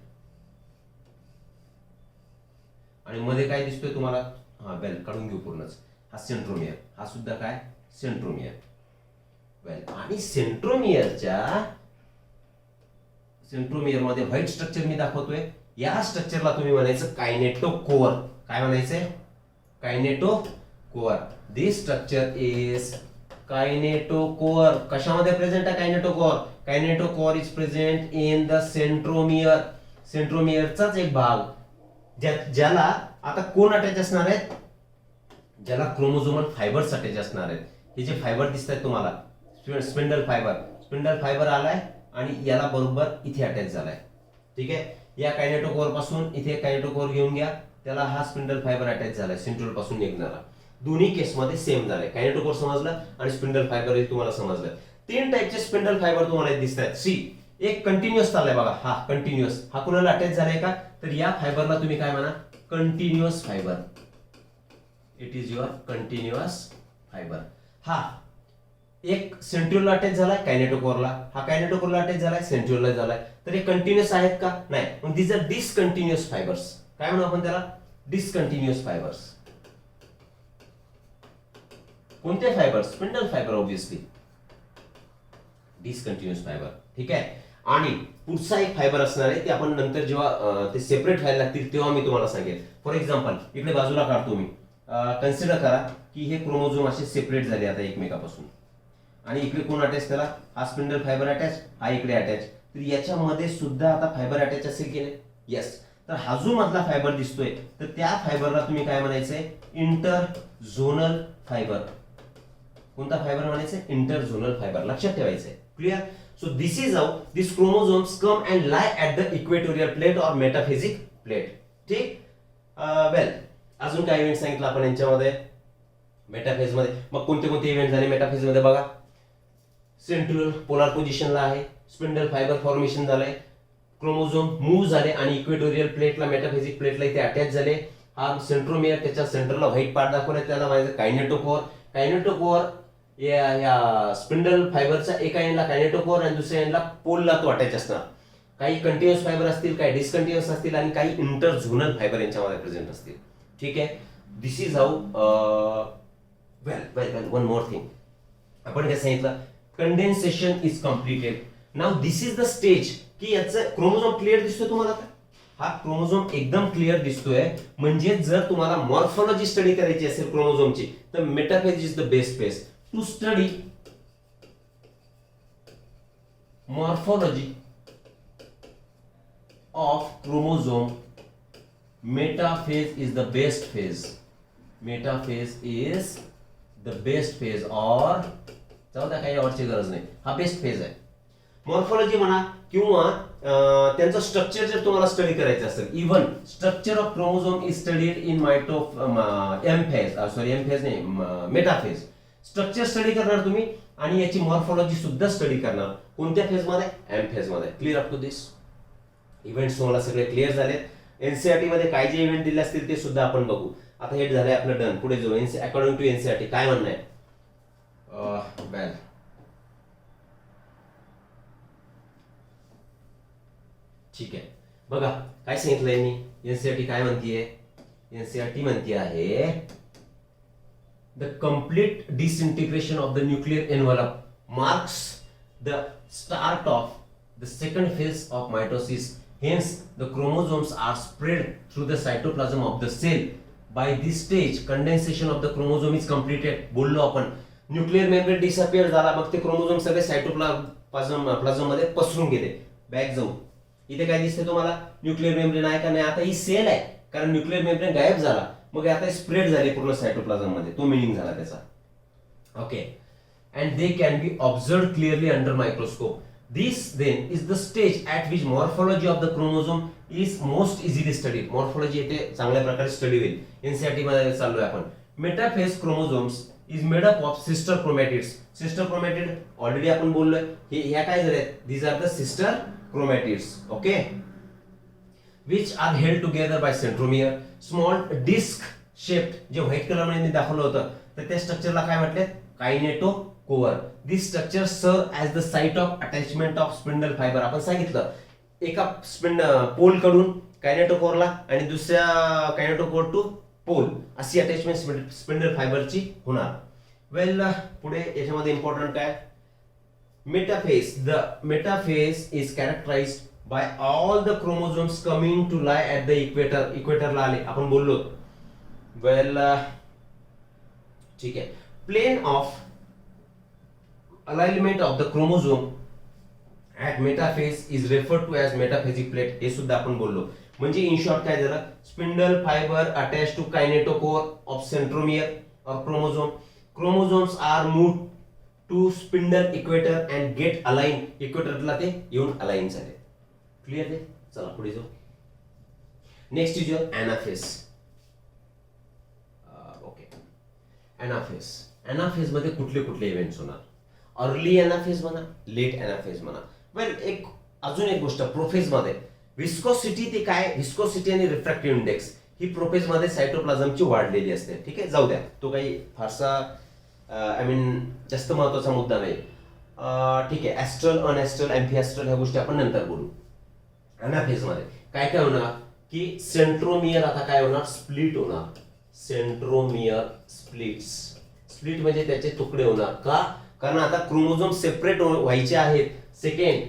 आणि मध्ये काय दिसतोय तुम्हाला? हा वेल काढून घेऊ पूर्णच. हा सेंट्रोमियर, हा सुद्धा काय? सेंट्रोमियर. वेल, आणि सेंट्रोमियर मध्ये व्हाईट स्ट्रक्चर मी दाखवतोय. या स्ट्रक्चरला तुम्ही म्हणायचं कायनेटोकोर. काय म्हणायचंय? Kinetochore. This structure is kinetochore. कशामध्ये प्रेझेंट आहे kinetochore? Kinetochore is present in the centromere. सेंट्रोमियरचाच एक भाग, ज्याला आता कोण अटॅच असणार आहेत? ज्याला क्रोमोझोमल फायबर्स अटॅच असणार आहेत. हे जे फायबर दिसतात तुम्हाला, स्पिंडल फायबर आलाय आणि याला बरोबर इथे अटॅच झालाय. ठीक आहे, या कायनेटोकोर पासून इथे कायनेटोकोर घेऊन घ्या, त्याला हा स्पिंडल फायबर अटॅच झालाय सेंट्रिओल पासून निघणारा. दोन्ही केसमध्ये सेम झालंय. कायनेटोकोर समजलं आणि स्पिंडल फायबर हे तुम्हाला समजलं. 3 टाइपचे स्पिंडल फायबर तुम्हाला दिसतात. सी, एक कंटिन्युअस चाललाय बघा, हा कंटिन्युअस. हा कुणाला अटॅच झालाय का? तर या फायबरला तुम्ही काय म्हणा? Continuous fibre. It is your continuous fibre. हा एक सेंट्रिओलला अटॅच झालाय कायनेटोकोरला, हा कायनेटोकोरला अटॅच झालाय, सेंट्रिओलला झालाय. तर हे कंटिन्युअस आहेत का? नाही. मग दीज आर डिसकंटिन्युअस फायबर्स. काय म्हणू आपण त्याला? Discontinuous fibres. कोणते fibre? Spindle fibre obviously. Discontinuous fibre. ठीक आहे, आणि पुढचा एक फायबर असणार आहे, ते आपण नंतर जेव्हा ते सेपरेट व्हायला लागतील तेव्हा मी तुम्हाला सांगेन. फॉर एक्झाम्पल, इकडे बाजूला काढतो मी. कन्सिडर करा की हे क्रोमोझोम असे सेपरेट झाले आता एकमेकापासून, आणि इकडे कोण अटॅच? त्याला हा स्पिंडल फायबर अटॅच, हा इकडे अटॅच. तर याच्यामध्ये सुद्धा आता फायबर अटॅच असेल की नाही? येस. तर हा जो मधला फायबर दिसतोय, तर त्या फायबरला तुम्ही काय म्हणायचंय? इंटरझोनल फायबर. कोणता फायबर म्हणायचं? इंटरझोनल फायबर. लक्षात ठेवायचंय. Clear? So this is how this chromosomes come and lie at the equatorial plate और मेटाफिजिक प्लेट. ठीक. वेल, अजून काय इव्हेंट सांगितलं आपण यांच्यामध्ये मेटाफेज मध्ये? मग कोणते कोणते इव्हेंट झाले मेटाफेज मध्ये बघा. सेंट्रिओल पोलार पोझिशनला आहे, स्पिंडल फायबर फॉर्मेशन झालंय, क्रोमोझोम मूव्ह झाले आणि इक्वेटोरियल प्लेटला मेटाफिजिक प्लेटला इथे अटॅच झाले. हा सेंट्रोमियर, त्याच्या सेंटरला व्हाईट पार्ट दाखवलाय, त्याला म्हणायचं कायनेटोकोर. कायनेटोकोर या स्पिंडल फायबरचा एका एंडला कायनेटोकोर आणि दुसऱ्या एंडला पोलला तो अटॅच असणार. काही कंटिन्युअस फायबर असतील, काही डिसकंटिन्युअस असतील आणि काही इंटरझोनल फायबर यांच्यामध्ये प्रेझेंट असतील. ठीक आहे. This is how well well well one more thing. आपण काय सांगितलं, condensation is completed. Now this is the stage की याचं क्रोमोझोम क्लिअर दिसतोय तुम्हाला आता. हा क्रोमोझोम एकदम क्लिअर दिसतोय. म्हणजे जर तुम्हाला मॉर्फॉलॉजी स्टडी करायची असेल क्रोमोझोमची तर metaphase is the best phase two study morphology of chromosome. Metaphase is the best phase. Metaphase is the best phase. और जाऊ द्या काही आवडची गरज नाही, हा बेस्ट फेज आहे. मॉर्फॉलॉजी म्हणा किंवा त्यांचं स्ट्रक्चर जर तुम्हाला स्टडी करायचं असेल, even structure of chromosome is studied in M phase नाही, मेटाफेज. स्ट्रक्चर स्टडी करणार तुम्ही आणि याची मॉर्फॉलॉजी सुद्धा स्टडी करणार. कोणत्या फेज मध्ये? एम फेज मध्ये. Clear up to this? Events तुम्हाला सगळे क्लिअर झालेत. एनसीईआरटी मध्ये काय जे इव्हेंट दिले असतील ते सुद्धा आपण बघू. आता हे झालंय आपलं डन. पुढे जाऊ. अकॉर्डिंग टू एनसीईआरटी काय म्हणणं आहे? वेल ठीक आहे, बघा काय सांगितलंय मी. एनसीईआरटी काय म्हणतीये? एनसीईआरटी म्हणती आहे the complete disintegration of the nuclear envelope marks the start of the second phase of mitosis. Hence the chromosomes are spread through the cytoplasm of the cell. By this stage condensation of the chromosome is completed. बोललो आपण न्यूक्लियर मेम्ब्रेन डिसअपियर झाला, मग ते क्रोमोझोम सगळे सायटोप्लाझम मध्ये पसरून गेले. बॅक जाऊ. इथे काय दिसते तुम्हाला? न्यूक्लियर मेम्ब्रेन आहे का नाही? आता ही सेल आहे, कारण न्यूक्लियर मेम्ब्रेन गायब झाला, मग आता स्प्रेड झाले पूर्ण सायटोप्लाझम मध्ये. तो मिनिंग झाला त्याचा. Okay. And they can be observe clearly under microscope. This then is the stage at which morphology of the chromosome is most easily studied. Morphology इथे चांगल्या प्रकारे स्टडी होईल. एनसीईआरटी मध्ये चाललोय आपण. Metaphase chromosomes is made up of sister chromatids. Sister chromatid already आपण बोललोय. ह्या काय झाल्या? These are the sister chromatids. Okay. which are held together by centromere. Small disc shaped, जे व्हाईट कलर मध्ये दाखवलं होतं, तर त्या स्ट्रक्चरला काय म्हटले? कायनेटोकोर. दिस स्ट्रक्चर सर्व as the site of attachment of spindle fibre. आपण सांगितलं एका पोल कडून कायनेटोकोरला आणि दुसऱ्या कायनेटोकोर टू पोल अशी अटॅचमेंट स्पिंडल फायबरची होणार. वेल पुढे याच्यामध्ये इम्पॉर्टंट काय? Metaphase. The metaphase is कॅरेक्टराइज्ड by all the chromosomes coming to lie at the equator. equator ला आले आपण बोललो. वेल ठीक आहे. plane of alignment of the chromosome at metaphase is referred to as metaphasic plate. हे सुद्धा आपण बोललो. म्हणजे इन शॉर्ट काय झालं? Spindle fibre attach to kinetochore of centromere और chromosome. Chromosomes are moved to spindle equator and get align. इक्वेटरला ते येऊन अलाइन झाले. क्लियर आहे? चला पुढे जाऊ. Next is your anaphase. Okay. Anaphase. Anaphase मध्ये कुठले कुठले इव्हेंट्स होणार? अर्ली एनाफेज म्हणा, लेट एनाफेज म्हणा. वेल एक अजून एक गोष्ट प्रोफेज मध्ये विस्कोसिटी. ते काय? विस्कोसिटी आणि रिफ्रॅक्टिव्ह इंडेक्स ही प्रोफेज मध्ये सायटोप्लाझमची वाढलेली असते. ठीक आहे, जाऊ द्या, तो काही फारसा आय मीन जास्त महत्वाचा मुद्दा नाही. ठीक आहे. ऍस्ट्रल, अनएस्ट्रल, एम्फिएस्ट्रल ह्या गोष्टी आपण नंतर बोलू. एनाफेज मध्ये काय काय होणार की सेंट्रोमियर आता काय होणार? स्प्लिट होणार. Centromere splits. स्प्लिट म्हणजे त्याचे तुकडे होणार. का? कारण आता क्रोमोझोम सेपरेट व्हायचे आहेत. Second,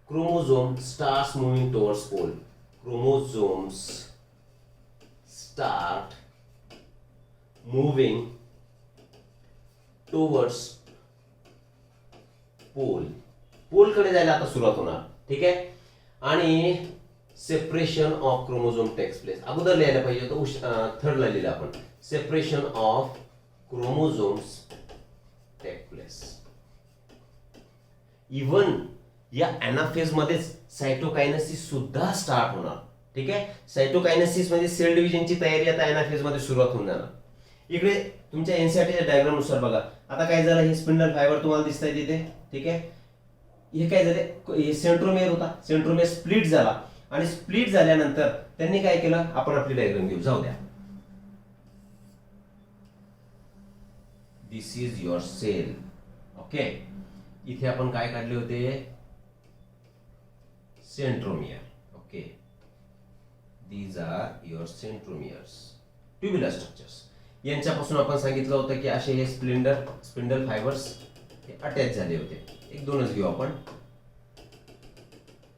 chromosome starts moving towards pole. Chromosomes start moving towards pole. Pole कडे जायला आता सुरुवात होणार. ठीक आहे. आणि separation of chromosome takes place. अगोदर लिहायला पाहिजे होतं, थर्डला लिहिलं आपण. Separation of chromosomes take place. Even या एनाफेज मध्ये सायटोकायनेसिस सुद्धा स्टार्ट होणार. ठीक आहे. सायटोकायनेसिस म्हणजे सेल डिव्हिजनची तयारी आता एनाफेज मध्ये सुरुवात होऊन जाणार. इकडे तुमच्या एनसीईआरटीच्या डायग्राम नुसार बघा. आता काय झालं? हे स्पिंडल फायबर तुम्हाला दिसतंय तिथे. ठीक आहे. हे काय झाले? सेंट्रोमेअर होता. सेंट्रोमेअर स्प्लिट झाला आणि स्प्लिट झाल्यानंतर त्यांनी काय केलं? आपण आपली डायग्राम घेऊ. जाऊ द्या. This is your cell. Okay. इथे आपण काय काढले होते? Centromere. Okay. These are your centromeres, tubular structures. यांच्यापासून आपण सांगितलं होतं की असे हे स्पिंडल फायबर्स हे अटॅच झाले होते. एक दोनच घेऊ आपण.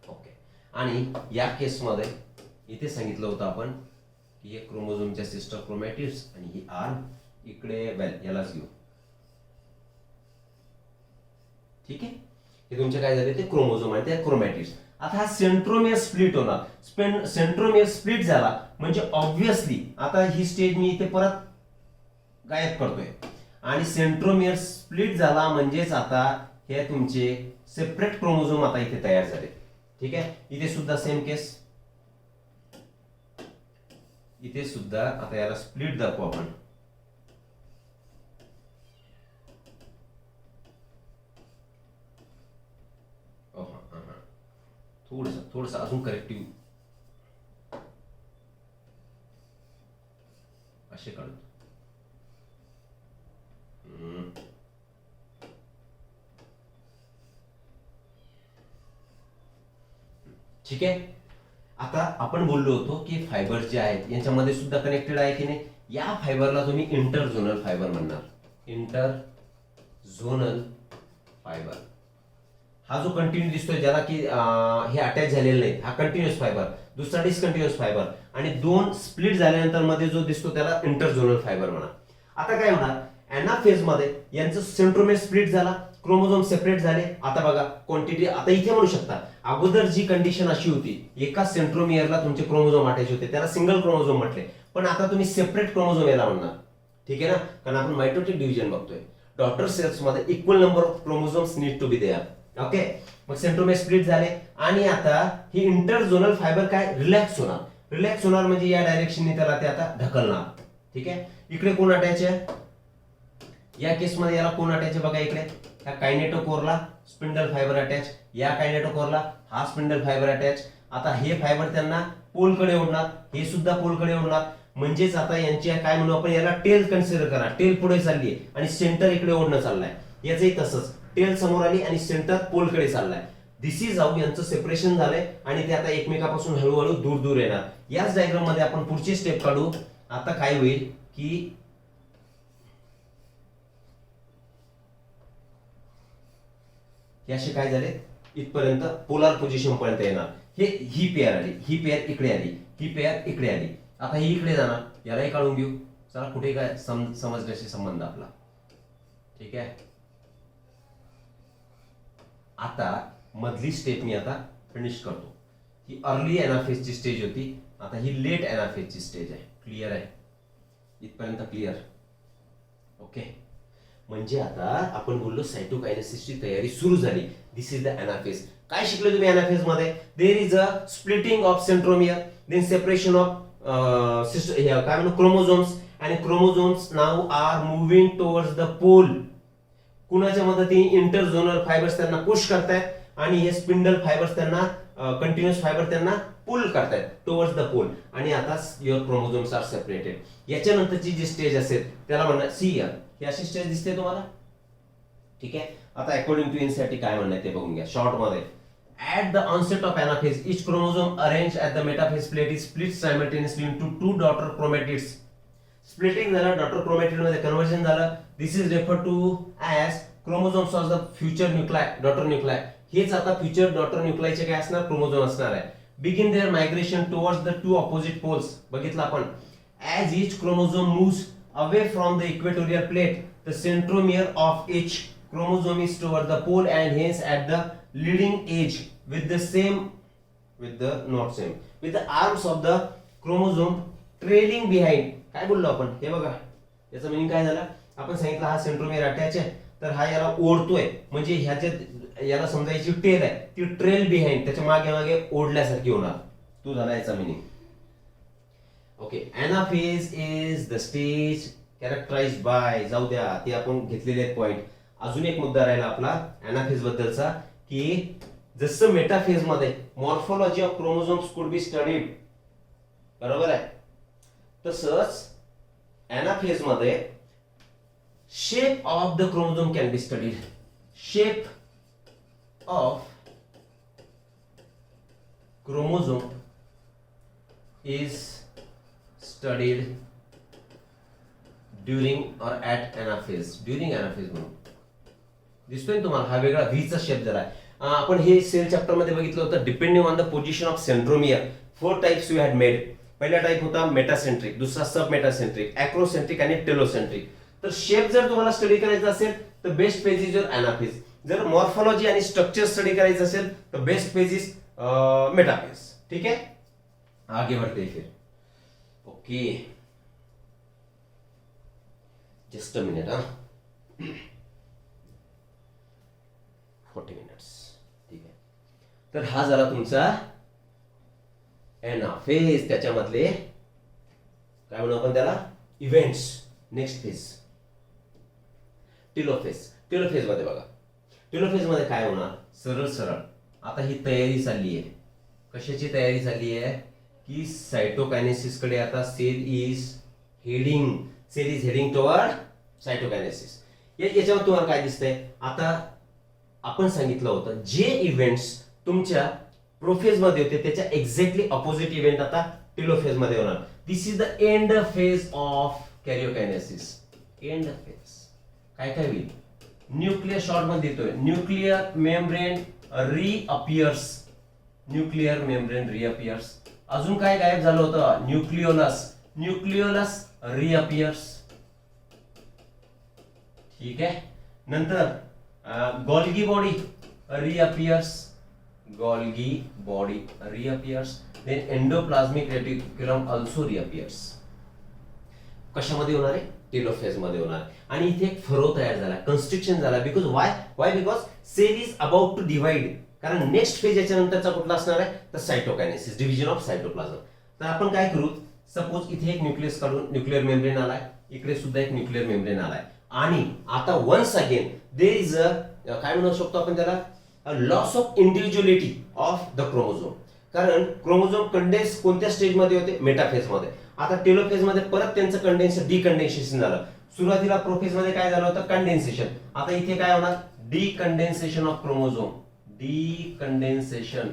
ओके. आणि या केसमध्ये इथे सांगितलं होतं आपण की हे क्रोमोझोमच्या सिस्टर क्रोमॅटिड्स आणि ही आर्म इकडे वेल यालाच घेऊ. ठीक आहे. हे तुमचे काय झाले ते क्रोमोझोम आणि ते क्रोमॅटिड्स. आता हा सेंट्रोमियर स्प्लिट होणार. सेंट्रोमियर स्प्लिट झाला म्हणजे ऑब्विसली आता ही स्टेज मी इथे परत गायब करतोय आणि सेंट्रोमियर स्प्लिट झाला म्हणजेच आता हे तुमचे सेपरेट क्रोमोझोम आता इथे तयार झाले. ठीक आहे. इथे सुद्धा सेम केस. इथे सुद्धा आता याला स्प्लिट दाखवू आपण. थोडस अजून करेक्टिव्ह असे काढतो. ठीक आहे. आता आपण बोललो होतो की फायबर जे आहेत यांच्यामध्ये सुद्धा कनेक्टेड आहे की नाही. या फायबरला तुम्ही इंटरझोनल फायबर म्हणणार. इंटरझोनल फायबर हा जो कंटिन्यू दिसतोय ज्याला की हे अटॅच झालेलं नाही हा कंटिन्युअस फायबर, दुसरा डिस्कंटिन्युअस फायबर आणि दोन स्प्लिट झाल्यानंतर मध्ये जो दिसतो त्याला इंटरझोनल फायबर म्हणा. आता काय होणार एनाफेज मध्ये यांचं सेंट्रोमियर स्प्लिट झाला, क्रोमोझोम सेपरेट झाले. आता बघा क्वांटिटी आता इथे म्हणू शकता अगोदर जी कंडिशन अशी होती एका सेंट्रोमियरला तुमचे क्रोमोझोम अटॅच होते त्याला सिंगल क्रोमोझोम म्हटले, पण आता तुम्ही सेपरेट क्रोमोझोम याला म्हणणार. ठीक आहे ना, कारण आपण मायटोटिक डिव्हिजन बघतोय. डॉटर सेल्स मध्ये equal number of chromosomes need to be there. Okay. मग सेंट्रोमियर स्प्लिट झाले आणि आता ही इंटरझोनल फायबर काय रिलॅक्स होणार. रिलॅक्स होणार म्हणजे या डायरेक्शनने त्याला ते आता ढकलणार. ठीक आहे. इकडे कोण अटॅच आहे या केसमध्ये, याला कोण अटॅच आहे बघा. इकडे ह्या कायनेटोकोरला स्पिंडल फायबर अटॅच, या कायनेटोकोरला हा स्पिंडल फायबर अटॅच. आता हे फायबर त्यांना पोलकडे ओढणार, हे सुद्धा पोलकडे ओढणार. म्हणजेच आता यांची काय म्हणू आपण याला टेल कन्सिडर करा. टेल पुढे चालली आहे आणि सेंटर इकडे ओढणं चाललंय. याचंही तसंच टेल समोर आली आणि सेंटर पोलकडे चाललाय. दिस इज हाऊ यांचं सेपरेशन झालंय आणि ते आता एकमेकापासून हळूहळू दूर दूर येणार. याच डायग्राम मध्ये आपण पुढची स्टेप काढू. आता काय होईल की याशी काय झाले इथपर्यंत पोलार पोझिशन पर्यंत येणार. ही पेअर आली, ही पेअर इकडे आली, ही पेअर इकडे आली. आता ही इकडे जाणार, यालाही काढून घेऊ. चला कुठे काय समजण्याशी संबंध आपला. ठीक आहे. आता मधली स्टेप मी आता फिनिश करतो. ही अर्ली एनाफेजची स्टेज होती, आता ही लेट एनाफेजची स्टेज आहे. क्लिअर आहे इथपर्यंत? क्लिअर. ओके. म्हणजे आता आपण बोललो सायटोकायनेसिसची तयारी सुरू झाली. This is the anaphase. काय शिकले तुम्ही एनाफेज मध्ये? There is a splitting of centromere, then separation of काय म्हणू क्रोमोझोम्स, आणि chromosomes now are moving towards the pole. कुणाच्या मदतीने इंटरझोनल फायबर्स त्यांना पुश करतायत आणि हे स्पिंडल फायबर्स त्यांना कंटिन्युअस फायबर त्यांना पुल करतायत टुवर्ड्स द पोल. आणि आता युअर क्रोमोझोम्स आर सेपरेटेड. याच्यानंतरची जी स्टेज असेल त्याला म्हणणार सी इयर. ही अशी स्टेज दिसते तुम्हाला. ठीक आहे. आता अकॉर्डिंग टू एनसीईआरटी काय म्हणणं ते बघून घ्या शॉर्ट मध्ये. At the onset of anaphase, each chromosome arranged at the metaphase plate is split simultaneously into two daughter chromatids. Splitting झालं, daughter chromatid मध्ये conversion झालं. This is referred to as chromosomes of the future nuclei, daughter nuclei. हेच आता future daughter nuclei चे काय असणार क्रोमोझोम असणार आहे. Begin their migration towards the two opposite poles. बघितलं आपण. As each chromosome moves away from the equatorial plate, the centromere of each chromosome is toward the pole and hence at the leading edge with the arms of the chromosome trailing behind. काय बोललो आपण हे बघा. याचा मीनिंग काय झाला आपण सांगितलं हा सेंट्रोमियर अटॅच आहे तर हा याला ओढतोय म्हणजे ह्याच्यात याला समजायची टेल आहे ती ट्रेल बिहाइंड त्याच्या मागे मागे ओढल्यासारखी होणार. तो झाला याचा meaning. Okay. Anaphase is the stage characterized by, जाऊ द्या ते आपण घेतलेले पॉइंट. अजून एक मुद्दा राहिला आपला एनाफेज बद्दलचा की जसं मेटाफेज मध्ये morphology of chromosomes could be studied, बरोबर आहे, तसंच एनाफेज मध्ये shape of the chromosome can be studied. Shape of chromosome is studied during or at anaphase. during anaphase म्हणून दिसतोय तुम्हाला, हा वेगळा व्हीचा शेप जरा आहे. आपण हे सेल चॅप्टर मध्ये बघितलं होतं. Depending on the position of centromere 4 types we had made. पहिला टाइप होता मेटासेंट्रिक, दुसरा सब मेटासेंट्रिक, अॅक्रोसेंट्रिक आणि टेलोसेंट्रिक. तर शेप जर तुम्हाला स्टडी करायचा असेल तर best page is your anaphase. जर मॉर्फोलॉजी आणि स्ट्रक्चर स्टडी करायचं असेल तर बेस्ट पेज इज मेटाफेज. ठीक है, आगे बढ़ते हैं फिर. Okay, just a minute. 40 minutes. ठीक आहे, तर हा झाला तुमचा एनाफेज. त्याच्यामधले काय म्हणू आपण त्याला, events. Next phase telophase. Telophase मध्ये बघा, टेलोफेज मध्ये काय होणार, सरळ सरळ आता ही तयारी चालली आहे. कशाची तयारी चालली आहे की सायटोकायनेसिस कडे आता sale is heading toward cytokinesis. याच्यावर तुम्हाला काय दिसतंय, आता आपण सांगितलं होतं जे इव्हेंट्स तुमच्या प्रोफेज मध्ये होते त्याच्या एक्झॅक्टली ऑपोजिट इव्हेंट आता टेलोफेज मध्ये होणार. This is the end phase of karyokinesis. End phase काय काय होईल, न्यूक्लियर शॉर्ट मध्ये देतोय, nuclear membrane reappears. Nuclear membrane reappears. अजून काय गायब झालं होतं, न्यूक्लियोलस रिअपियर्स. ठीक आहे, नंतर Golgi body reappears. Then endoplasmic reticulum also reappears. कशामध्ये होणार आहे, टेलोफेज मध्ये होणार. आणि इथे एक फरो तयार झाला, कन्स्ट्रिक्शन झाला. Because why because cell is about to divide. कारण नेक्स्ट फेज याच्यानंतरचा कुठला असणार आहे तर सायटोकायनेसिस, डिव्हिजन ऑफ सायटोप्लाझम. तर आपण काय करू, सपोज इथे एक न्यूक्लियस काढून न्यूक्लियर मेम्ब्रेन आलाय, इकडे सुद्धा एक न्यूक्लियर मेम्ब्रेन आलाय. आणि आता once again there is a काय म्हणू शकतो आपण त्याला, loss of individuality of the chromosome. कारण क्रोमोझोम कंडेन्स कोणत्या स्टेज मध्ये होते, मेटाफेज मध्ये. आता टेलोफेज मध्ये परत त्यांचं कंडेन्सेशन डिकंडेन्सेशन झालं. सुरुवातीला प्रोफेज मध्ये काय झालं होतं, कंडेन्सेशन. आता इथे काय होणार, decondensation of chromosome. Decondensation.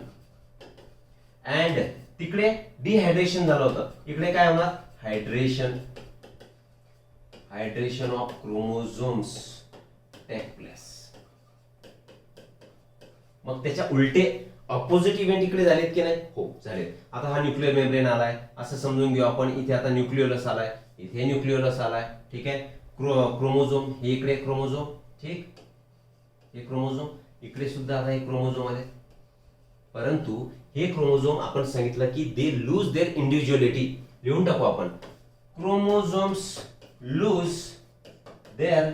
And तिकडे डिहायड्रेशन झालं होतं, इकडे काय होणार, hydration of chromosomes take place. मग त्याच्या उलटे ऑपोजिट इव्हेंट इकडे झालेत की नाही, हो झालेत. आता हा न्यूक्लियर मेम्ब्रेन आलाय असं समजून घेऊ आपण. इथे आता न्यूक्लियोलस आलाय, इथे न्यूक्लियोलस आलाय. ठीक आहे, क्रोमोझोम हे इकडे क्रोमोझोम. ठीक, हे क्रोमोझोम इकडे सुद्धा आता हे क्रोमोझोम आले. परंतु हे क्रोमोझोम आपण सांगितलं की दे लूज देअर इंडिव्हिज्युअलिटी. लिहून टाकू आपण, क्रोमोझोम्स लूज देअर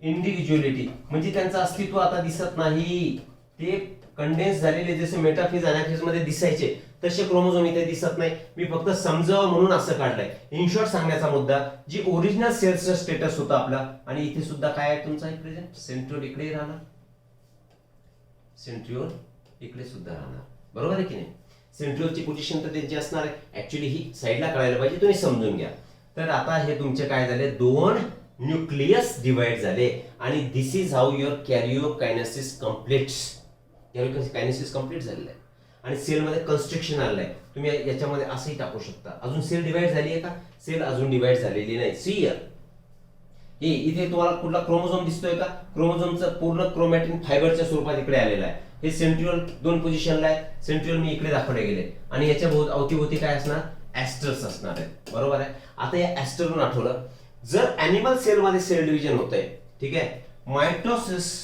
इंडिव्हिज्युअलिटी. म्हणजे त्यांचं अस्तित्व आता दिसत नाही. ते कंडेन्स झालेले जसे मेटाफेज अनाफेज मध्ये दिसायचे तसे क्रोमोझोम इथे दिसत नाही. मी फक्त समजावं म्हणून असं काढलंय. इन शॉर्ट सांगण्याचा मुद्दा, जी ओरिजिनल सेल्सचा स्टेटस होता आपला, आणि इथे सुद्धा काय आहे तुमचा प्रेझेंट, सेंट्रिओल इकडे राहणार, सेंट्रिओल इकडे सुद्धा राहणार. बरोबर आहे की नाही. सेंट्रिओलची पोझिशन तर त्यांची असणार आहे. ऍक्च्युली ही साईडला कळायला पाहिजे, तुम्ही समजून घ्या. तर आता हे तुमचे काय झाले, दोन न्यूक्लियस डिवाइड झाले. आणि this is how your karyokinesis completes. Karyokinesis complete झालेलं आहे आणि सेल मध्ये कन्स्ट्रिक्शन आलेलं आहे. तुम्ही याच्यामध्ये असंही टाकू शकता. अजून सेल डिवाइड झाली आहे का, सेल अजून डिवाइड झालेली नाही. सी हियर, हे इथे तुम्हाला कुठला क्रोमोझोम दिसतोय का, क्रोमोझोमचं पूर्ण क्रोमॅटिन फायबरच्या स्वरूपात इकडे आलेलं आहे. हे सेंट्रिओल दोन पोझिशनला आहे. सेंट्रिओल मी इकडे दाखवले गेले आणि याच्या अवतीभोवती काय असणार, ऍस्टर्स असणार आहेत. बरोबर आहे. आता या ऍस्टरवरून आठवलं, जर अॅनिमल सेल मध्ये सेल डिव्हिजन होतंय, ठीक आहे, mitosis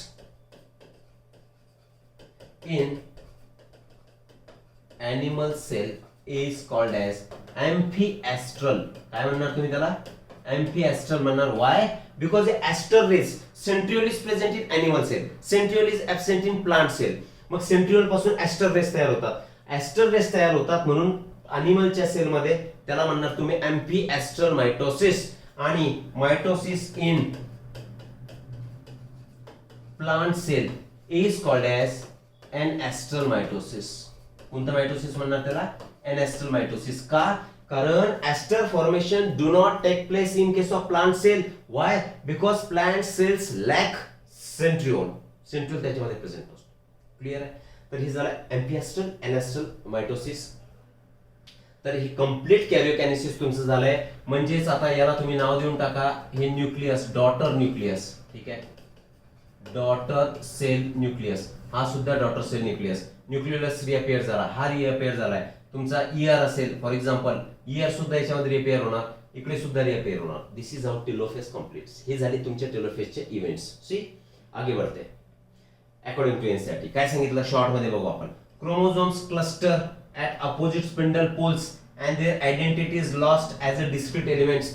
in animal cell is called as amphiastral. काय म्हणणार तुम्ही त्याला, एम्फीएस्ट्रल म्हणणार. Why, because aster rays, centriole is present in animal cell, centriole is absent in plant cell. मग सेंट्रिओल पासून एस्टर रेस तयार होतात. एस्टर रेस तयार होतात म्हणून अॅनिमलच्या सेल मध्ये त्याला म्हणणार तुम्ही एम्फीएस्ट्रल मायटोसिस. आणि mitosis in plant cell is called as anastral mitosis. कोणतं मायटोसिस म्हणणार त्याला, एनएस्ट्रल मायटोसिस. का, कारण aster formation do not take place in case of plant cell. Why, because plant cells lack centriole. Centriole त्याच्यामध्ये प्रेझेंट असतो. क्लिअर आहे. तर हे झालं एम्फीएस्ट्रल एनएस्ट्रल मायटोसिस. तर ही कम्प्लीट कॅरिओकायनेसिस तुमचं झालंय. म्हणजेच आता याला तुम्ही नाव देऊन टाका, हे न्यूक्लियस, डॉटर न्यूक्लियस. ठीक आहे, डॉटर सेल न्यूक्लियस. हा सुद्धा daughter cell nucleus. Nucleus reappear झाला, हा रिअपेअर झालाय. तुमचा ईआर असेल फॉर एक्झाम्पल, ईआर सुद्धा याच्यामध्ये रिअपेअर होणार, इकडे सुद्धा रिअपेअर होणार. This is how telophase completes. हे झाले तुमच्या टेलोफेजचे इव्हेंट्स. सी आगे बढ़ते. अकॉर्डिंग टू एनसीईआरटी काय सांगितलं शॉर्ट मध्ये बघू आपण. Chromosomes cluster at opposite spindle poles and their identity is lost as a discrete elements.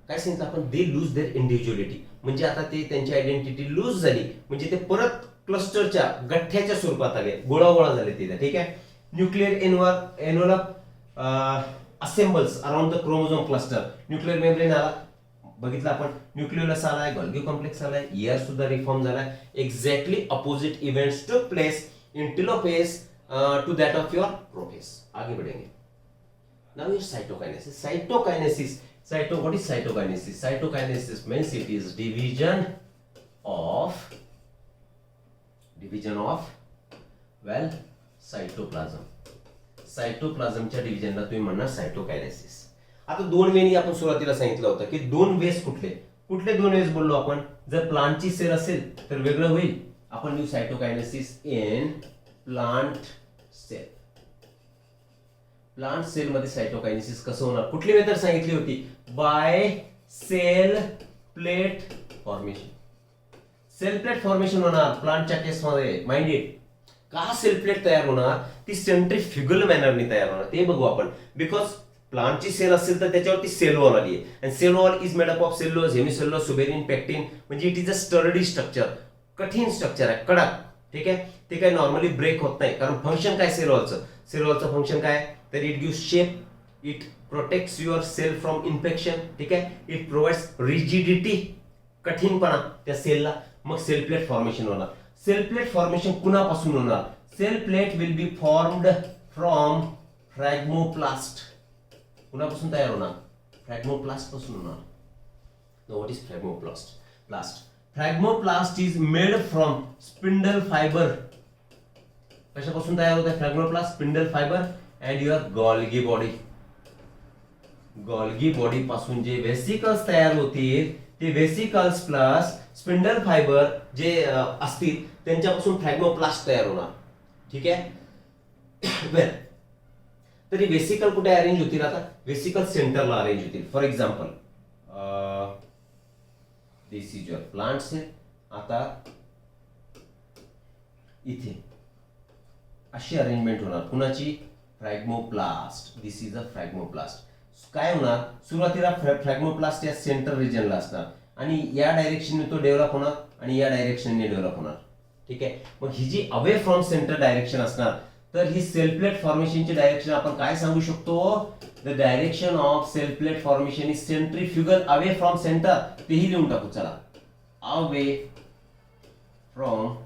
काय सांगितलं आपण, दे लूज देअर इंडिव्हिज्युअलिटी. म्हणजे आता ते त्यांची आयडेंटिटी लूज झाली, म्हणजे ते परत क्लस्टरच्या गठ्ठ्याच्या स्वरूपात आले, गोळा झाले तिथे. ठीक आहे. Nuclear envelope assembles around the chromosome cluster. Nuclear membrane आला, बघितलं आपण. न्यूक्लियोलस आलाय, गोल्गी कॉम्प्लेक्स आलाय, ईआर सुद्धा रिफॉर्म झालाय. एक्झॅक्टली अपोजिट इव्हेंट्स टूक place in telophase to that of your prophase. आगे बढ़ेंगे. Now your cytokinesis. What is cytokinesis? Cytokinesis means it is division of cytoplasm. सायटोप्लाझमच्या डिव्हिजनला तुम्ही म्हणणार सायटोकायनेसिस. आता दोन वेनी आपण सुरुवातीला सांगितलं होतं की दोन वेज कुठले दोन वेज बोललो आपण. जर प्लांटची सेल असेल तर वेगळं होईल. आपण लिहू cytokinesis in plant cell. Plant cell मध्ये सायटोकायनेसिस कसं होणार, कुठली मेथड सांगितली होती, by cell plate formation. Cell plate formation होणार प्लांटच्या केस मध्ये. Mind it. का सेल प्लेट तयार होणार, ती सेंट्रीफ्युगल मॅनरने तयार होणार ते बघू आपण. बिकॉज प्लांटची सेल असेल तर त्याच्यावरती सेल वॉल आली आहे. And cell wall is made up of cellulose, hemicellulose, suberin, pectin. म्हणजे it is a sturdy structure, कठीण स्ट्रक्चर आहे, कडक. ठीक आहे. ते काय नॉर्मली ब्रेक होत नाही, कारण फंक्शन काय सेल वॉलचं फंक्शन काय, तर it gives shape, it protects your cell from infection. ठीक आहे. इट प्रोव्हाइड्स रिजिडिटी, कठीणपणा त्या सेलला. मग सेल प्लेट फॉर्मेशन होणार. सेल प्लेट फॉर्मेशन कुणापासून होणार, cell plate will be formed from phragmoplast. कुणापासून तयार होणार, फ्रॅग्मोप्लास्ट पासून होणार. What is phragmoplast? Phragmoplast is made from spindle fibre. कशापासून तयार होत आहे phragmoplast, spindle fibre and your Golgi body. Golgi body पासून जे वेसिकल्स तयार होतील, ते वेसिकल्स प्लस स्पिंडल फायबर जे असतील त्यांच्यापासून फ्रॅग्मोप्लास्ट तयार होणार. ठीक आहे. वेल, तरी वेसिकल कुठे अरेंज होतील, आता वेसिकल सेंटरला अरेंज होतील. For example this is your plant cell. आता इथे अशी अरेंजमेंट होणार कुणाची, फ्रॅग्मोप्लास्ट. दिस इज अ फ्रॅग्मोप्लास्ट. काय होणार, सुरुवातीला फ्रॅग्मोप्लास्ट या सेंटर रिजनला असणार आणि या डायरेक्शनने तो डेव्हलप होणार आणि या डायरेक्शनने डेव्हलप होणार. ठीक आहे. मग ही जी अवे फ्रॉम सेंटर डायरेक्शन असणार, तर ही सेल प्लेट फॉर्मेशनची डायरेक्शन आपण काय सांगू शकतो, the direction of cell plate formation is centrifugal away from center. तेही लिहून टाकू चला, अवे फ्रॉम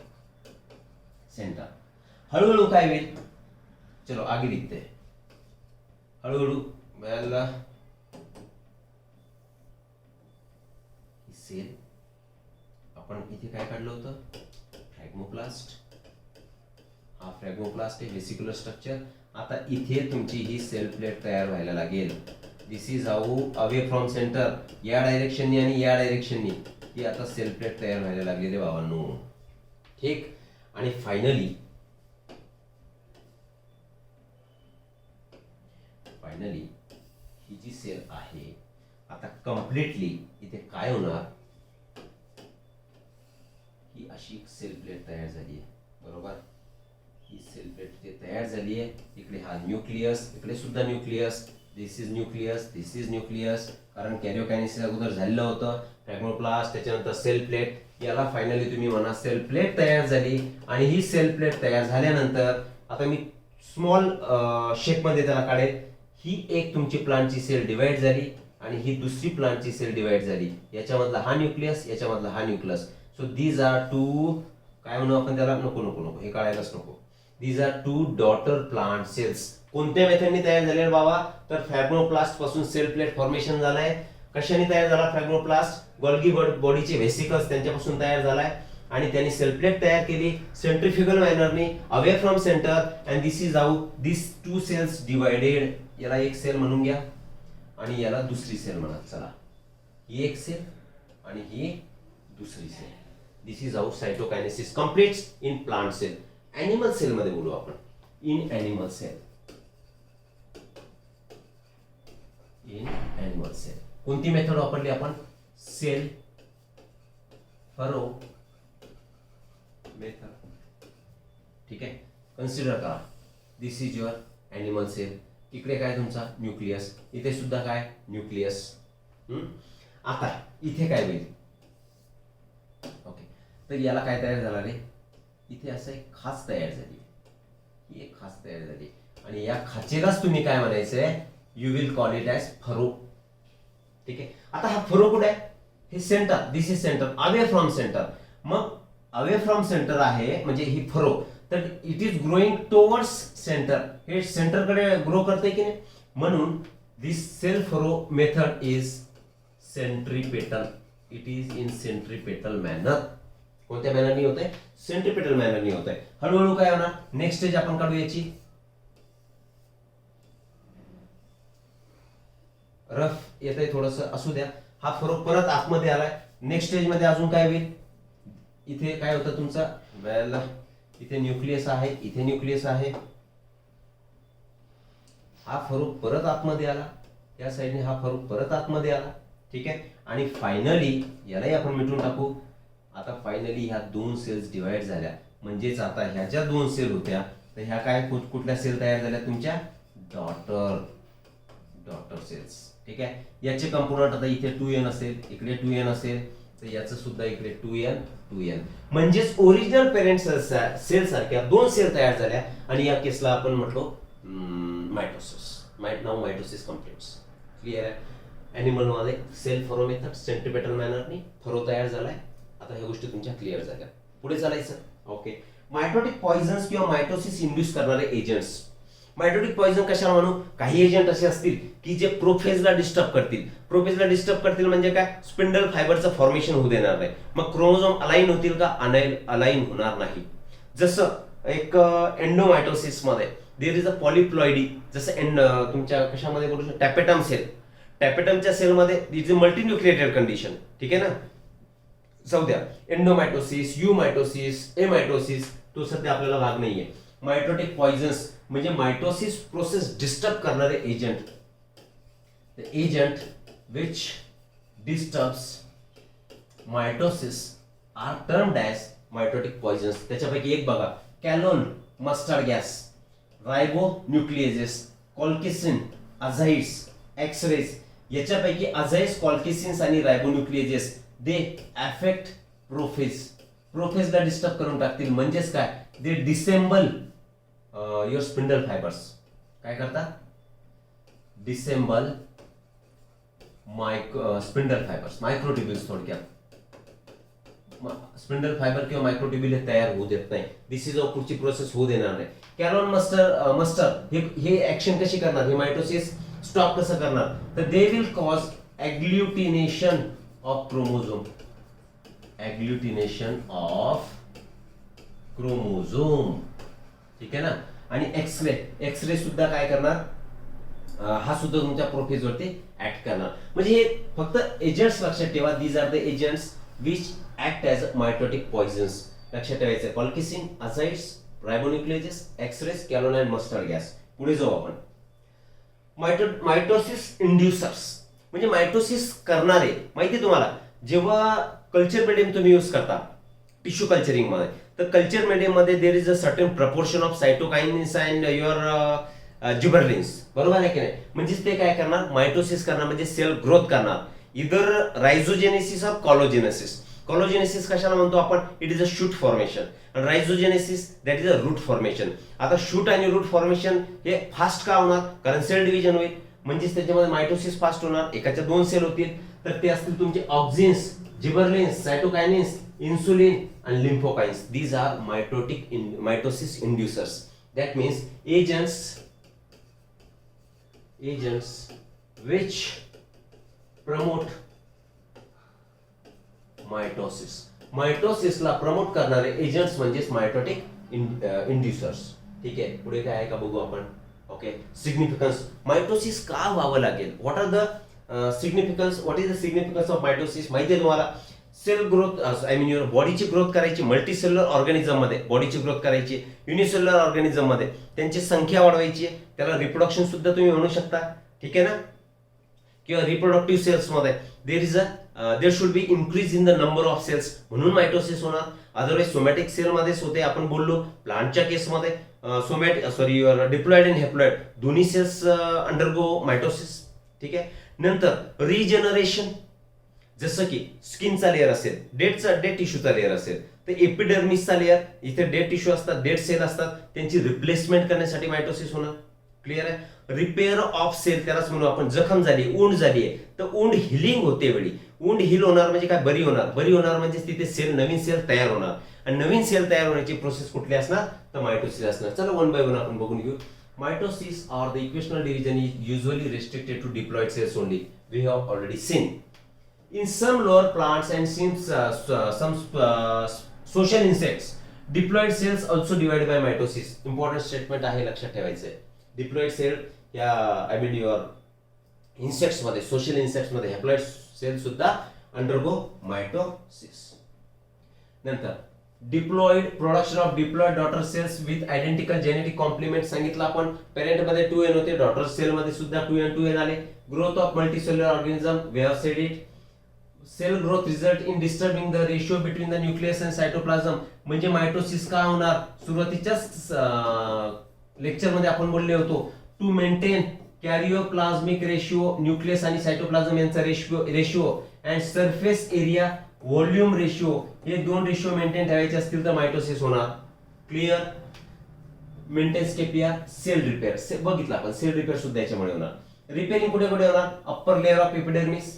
सेंटर. हळूहळू काय होईल, चलो आगे लिखते हैं. हळूहळू सेल आपण इथे काय काढलं होतं, फ्रॅग्मोप्लास्ट. हा फ्रॅग्मोप्लास्ट आहे, वेसिक्युलर स्ट्रक्चर. आता इथे तुमची ही सेल प्लेट तयार व्हायला लागेल. This is how away from centre, या डायरेक्शननी आणि या डायरेक्शननी ही आता सेल प्लेट तयार व्हायला लागलेली बाबांनो. ठीक. आणि फायनली ही जी सेल आहे आता कम्प्लिटली इथे काय होणार, ही अशी सेल प्लेट तयार झाली आहे. बरोबर. ही सेल प्लेट इथे तयार झाली आहे. इकडे हा न्यूक्लियस, इकडे सुद्धा nucleus. This is nucleus, this is nucleus. कारण कॅरिओकायनेसिस अगोदर झालेलं होतं. फ्रॅग्मोप्लास्ट, त्याच्यानंतर सेल प्लेट. याला फायनली तुम्ही म्हणा सेल प्लेट तयार झाली. आणि ही सेल प्लेट तयार झाल्यानंतर आता मी स्मॉल शेप मध्ये त्याला काढेल. ही एक तुमची प्लांटची सेल डिवाइड झाली आणि ही दुसरी प्लांटची सेल डिवाइड झाली. याच्यामधला हा न्यूक्लियस, याच्यामधला हा nucleus. So these are two, काय म्हणू आपण त्याला, नको हे काढायलाच नको. These are two daughter plant cells. कोणत्या मेथडने तयार झाले बाबा, तर फ्रॅग्मोप्लास्ट पासून सेल प्लेट फॉर्मेशन झालंय. कशाने तयार झाला फ्रॅग्मोप्लास्ट, गोल्गी बॉडीचे व्हेसिकल्स त्यांच्यापासून तयार झालाय. आणि त्यांनी सेल प्लेट तयार केली सेंट्रीफ्युगल मॅनरने away from centre and this is how this two cells divided. याला एक सेल म्हणून घ्या आणि याला दुसरी सेल म्हणा. चला, ही एक सेल आणि ही दुसरी cell. This is how cytokinesis completes in plant cell. Animal cell मध्ये बोलू आपण. In animal cell, in animal cell कोणती मेथड वापरली आपण? Cell furrow method. ठीक आहे, कन्सिडर करा. This is your animal cell. इकडे काय तुमचा न्यूक्लियस, इथे सुद्धा काय न्यूक्लियस. आता इथे काय होईल? ओके, तर याला काय तयार झाला रे? इथे असं एक खाच तयार झाली. ही एक खाच तयार झाली आणि या खाचेलाच तुम्ही काय म्हणायचंय? You will call it as furrow. ठीक आहे, आता हा फरो कुठे आहे? हे centre. This is centre away from centre. मग अवे फ्रॉम सेंटर आहे म्हणजे ही फरो, तर it is growing towards centre. हे सेंटर कडे ग्रो करते की नाही, म्हणून this cell furrow method is centripetal. It is in centripetal manner. कोणत्या मॅनरनी होत आहे? सेंट्रीपेटल मॅनरनी होत आहे. हळूहळू काय होणार? नेक्स्ट स्टेज आपण काढू याची. रफ येत आहे थोडस, असू द्या. हा फरो परत आतमध्ये आलाय. नेक्स्ट स्टेज मध्ये अजून काय होईल? इथे काय होतं तुमचा? वेल, इथे न्यूक्लियस आहे, इथे न्यूक्लियस आहे. हा फरो परत आतमध्ये आला, या साईडने हा फरो परत आतमध्ये आला. ठीक आहे, आणि फायनली यालाही आपण मिटून टाकू. आता फायनली ह्या दोन सेल्स डिवाइड झाल्या, म्हणजेच आता ह्या ज्या दोन सेल होत्या तर ह्या काय कुठल्या सेल तयार झाल्या? तुमच्या डॉटर सेल्स. ठीक आहे, याचे कंपोनंट आता इथे 2n असेल, इकडे 2n असेल, तर याचं सुद्धा इकडे 2n. म्हणजेच ओरिजिनल पेरेंट सेल सारख्या दोन सेल तयार झाल्या आणि या केसला आपण म्हटलो mitosis. Now mitosis completes. Clear आहे? ॲनिमल मध्ये सेल फरो मेथड सेंट्रीपेटल मॅनरनी फरो तयार झालाय. आता ह्या गोष्टी तुमच्या क्लिअर झाल्या. पुढे चालायचं. ओके, मायटोटिक पॉइझन्स किंवा मायटोसिस इंड्यूस करणारे एजंट्स. मायटोटिक पॉइझन कशाला म्हणू? काही एजंट असे असतील की जे प्रोफेजला डिस्टर्ब करतील. प्रोफेजला डिस्टर्ब करतील म्हणजे काय? स्पिंडल फायबरचं फॉर्मेशन होऊ देणार नाही. मग क्रोमोझोम अलाइन होतील का? अलाइन होणार नाही. जसं एक एंडोमायटोसिस मध्ये देयर इज अ पॉलिप्लॉइडी. जसं तुमच्या कशामध्ये बोलू शकतो? Tapetum sale. टॅपेटमच्या सेलमध्ये इज अ मल्टीन्यूक्लिएटेड कंडिशन. ठीक आहे ना? जाऊ द्या, एंडोमायटोसिस, युमायटोसिस, एमायटोसिस तो सध्या आपल्याला भाग नाहीये. मायटोटिक पॉइझन्स म्हणजे मायटोसिस प्रोसेस डिस्टर्ब करणारे agent. The agent which disturbs mitosis are termed as mitotic poisons. त्याच्यापैकी एक बघा, chalone, mustard gas, ribonucleases, colchicine, azides, x-rays. याच्यापैकी अझाइड्स, कॉल्किसिन्स आणि रायबोन्यूक्लिएजेस दे अफेक्ट प्रोफेजला डिस्टर्ब करून टाकतील. म्हणजेच काय? They disassemble your spindle fibres. काय करतात? Disassemble spindle fibres, microtubules. थोडक्यात स्पिंडल फायबर किंवा मायक्रोट्युब्युल हे तयार होऊ देत नाही. दिस इज पुढची प्रोसेस होऊ देणार नाही. कॅलोन मस्टर हे ऍक्शन कशी करणार? हे मायटोसिस स्टॉप कसं करणार? तर they will cause agglutination of chromosome. Agglutination of chromosome. ठीक आहे ना? आणि एक्सरे सुद्धा काय करणार? हा सुद्धा तुमच्या प्रोफेज वरती ऍक्ट करणार. म्हणजे हे फक्त एजंट्स लक्षात ठेवा. These are the agents which act as mitotic poisons. लक्षात ठेवायचं. Colchicine, azides, ribonucleases, x-rays, chalone and mustard gas. पुढे जाऊ आपण. मायटोसिस इंड्युसर्स म्हणजे मायटोसिस करणारे. माहिती तुम्हाला, जेव्हा कल्चर मीडियम तुम्ही यूज करता टिश्यू कल्चरिंग मध्ये, तर कल्चर मीडियम मध्ये there is a certain proportion of cytokines and your gibberellins. बरोबर आहे की नाही? म्हणजेच ते काय करणार? मायटोसिस करणार, म्हणजे सेल ग्रोथ करणार. इधर रायझोजेनेसिस ऑर कॉलोजेनेसिस. कॉलोजेनेसिस कशाला म्हणतो आपण? It is a shoot formation. आणि rhizogenesis that is a root formation. आता शूट आणि रूट फॉर्मेशन हे फास्ट का होणार? कारण सेल डिव्हिजन होईल. म्हणजेच त्याच्यामध्ये मायटोसिस फास्ट होणार. एकाच्या दोन सेल होतील, तर ते असतील तुमचे auxins, gibberellins, cytokinins, insulin and lymphokines. These are mitosis inducers. That means agents which promote mitosis. मायटोसिसला प्रमोट करणारे एजंट्स म्हणजेच मायटोटिक इंड्युसर्स. ठीक आहे, पुढे काय आहे का बघू आपण. ओके, सिग्निफिकन्स, मायटोसिस का व्हावं लागेल, what are the significance, what is the significance of mitosis. माहिती आहे तुम्हाला, cell growth, I mean your बॉडीची ग्रोथ करायची, मल्टी सेल्युलर ऑर्गॅनिझम मध्ये बॉडीची ग्रोथ करायची, युनिसेल्युलर ऑर्गॅनिझम मध्ये त्यांची संख्या वाढवायची, त्याला रिप्रोडक्शन सुद्धा तुम्ही म्हणू शकता. ठीक आहे ना, किंवा रिप्रोडक्टिव्ह सेल्स मध्ये there should be increase in the number of cells, म्हणून मायटोसिस होणार. अदरवाइज सोमॅटिक सेल मध्येच होते, आपण बोललो प्लांटच्या केसमध्ये युअर डिप्लॉइड अँड हेप्लॉइड दोन्ही सेल्स अंडरगो मायटोसिस. ठीक आहे, नंतर रिजनरेशन, जसं की स्किनचा लेअर असेल, डेड टिश्यूचा लेअर असेल, तर एपिडर्मिसचा लेअर, इथे डेड टिश्यू असतात, डेड सेल असतात, त्यांची रिप्लेसमेंट करण्यासाठी मायटोसिस होणार. क्लिअर आहे. रिपेअर ऑफ सेल, त्यालाच म्हणू आपण, जखम झाली, वुंड झाली आहे, तर वुंड हिलिंग होते वेळी, वुंड हिल होणार म्हणजे काय, बरी होणार. बरी होणार म्हणजे तिथे सेल, नवीन सेल तयार होणार, आणि नवीन सेल तयार होण्याची प्रोसेस कुठली असणार, तर मायटोसिस असणार. चला वन बाय वन आपण बघून घेऊ. Mitosis or the equational division is usually restricted to diploid cells only. We have already seen. In some lower plants and some social insects, diploid cells also divided by mitosis. Important statement आहे, लक्षात ठेवायचं आहे. Diploid cell या आय मीन युअर इन्सेक्ट्स मध्ये, सोशल इन्सेक्ट्स मध्ये हॅप्लॉइड सेल सुद्धा अंडरगो मायटोसिस. नंतर diploid, production of diploid daughter cells with identical genetic complement सांगितलं आपण. पेरेंट मध्ये 2n होते, डॉटर सेल मध्ये सुद्धा 2n आले. Growth of multicellular organism, we have said it. Cell growth result in disturbing the ratio between the nucleus and cytoplasm, म्हणजे मायटोसिस का होणार, सुरुवातीच्याच लेक्चर मध्ये आपण बोलले होतो, to maintain karyoplasmic ratio, nucleus आणि सायटोप्लाझम यांचा ratio and surface area volume ratio, हे दोन रेशिओ मेंटेन ठेवायचे असतील तर मायटोसिस होणार. Clear. Maintains KPR, cell repair, बघितलं आपण, सेल रिपेअर सुद्धा याच्यामुळे होणार. रिपेअरिंग कुठे कुठे होणार, अप्पर लेअर ऑफ एपिडर्मिस.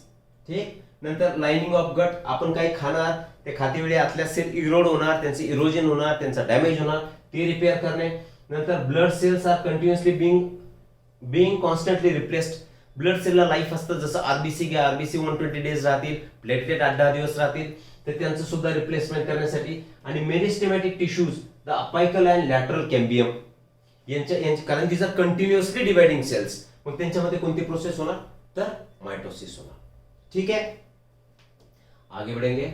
ठीक. नंतर लाइनिंग ऑफ गट, आपण काही खाणार, ते खातेवेळी आतल्या सेल इरोड होणार, त्यांचे इरोजन होणार, त्यांचा डॅमेज होणार, ते रिपेअर करणे. नंतर blood cells are continuously being constantly replaced. Blood सेलला लाईफ असतं, जसं आरबीसी घ्या, आरबीसी 120 डेज राहतील, प्लेटलेट 8-10 दिवस राहतील, तर त्यांचं सुद्धा रिप्लेसमेंट करण्यासाठी. आणि meristematic tissues, the apical and lateral cambium यांच्या कारण these are continuously dividing cells, मग त्यांच्यामध्ये कोणती प्रोसेस होणार, तर मायटोसिस होणार. ठीक आहे, आगे बढ़ेंगे.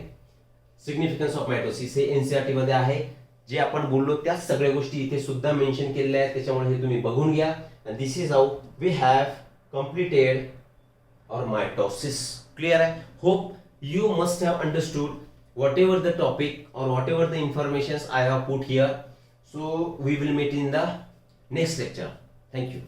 सिग्निफिकन्स ऑफ मायटोसिस हे एनसीईआरटी मध्ये आहे, जे आपण बोललो त्याच सगळ्या गोष्टी इथे सुद्धा मेन्शन केलेल्या आहेत, त्याच्यामुळे हे तुम्ही बघून घ्या. This is how we have completed our mitosis. Clear hai? Hope you must have understood whatever the topic or whatever the informations I have put here. So we will meet in the next lecture. Thank you.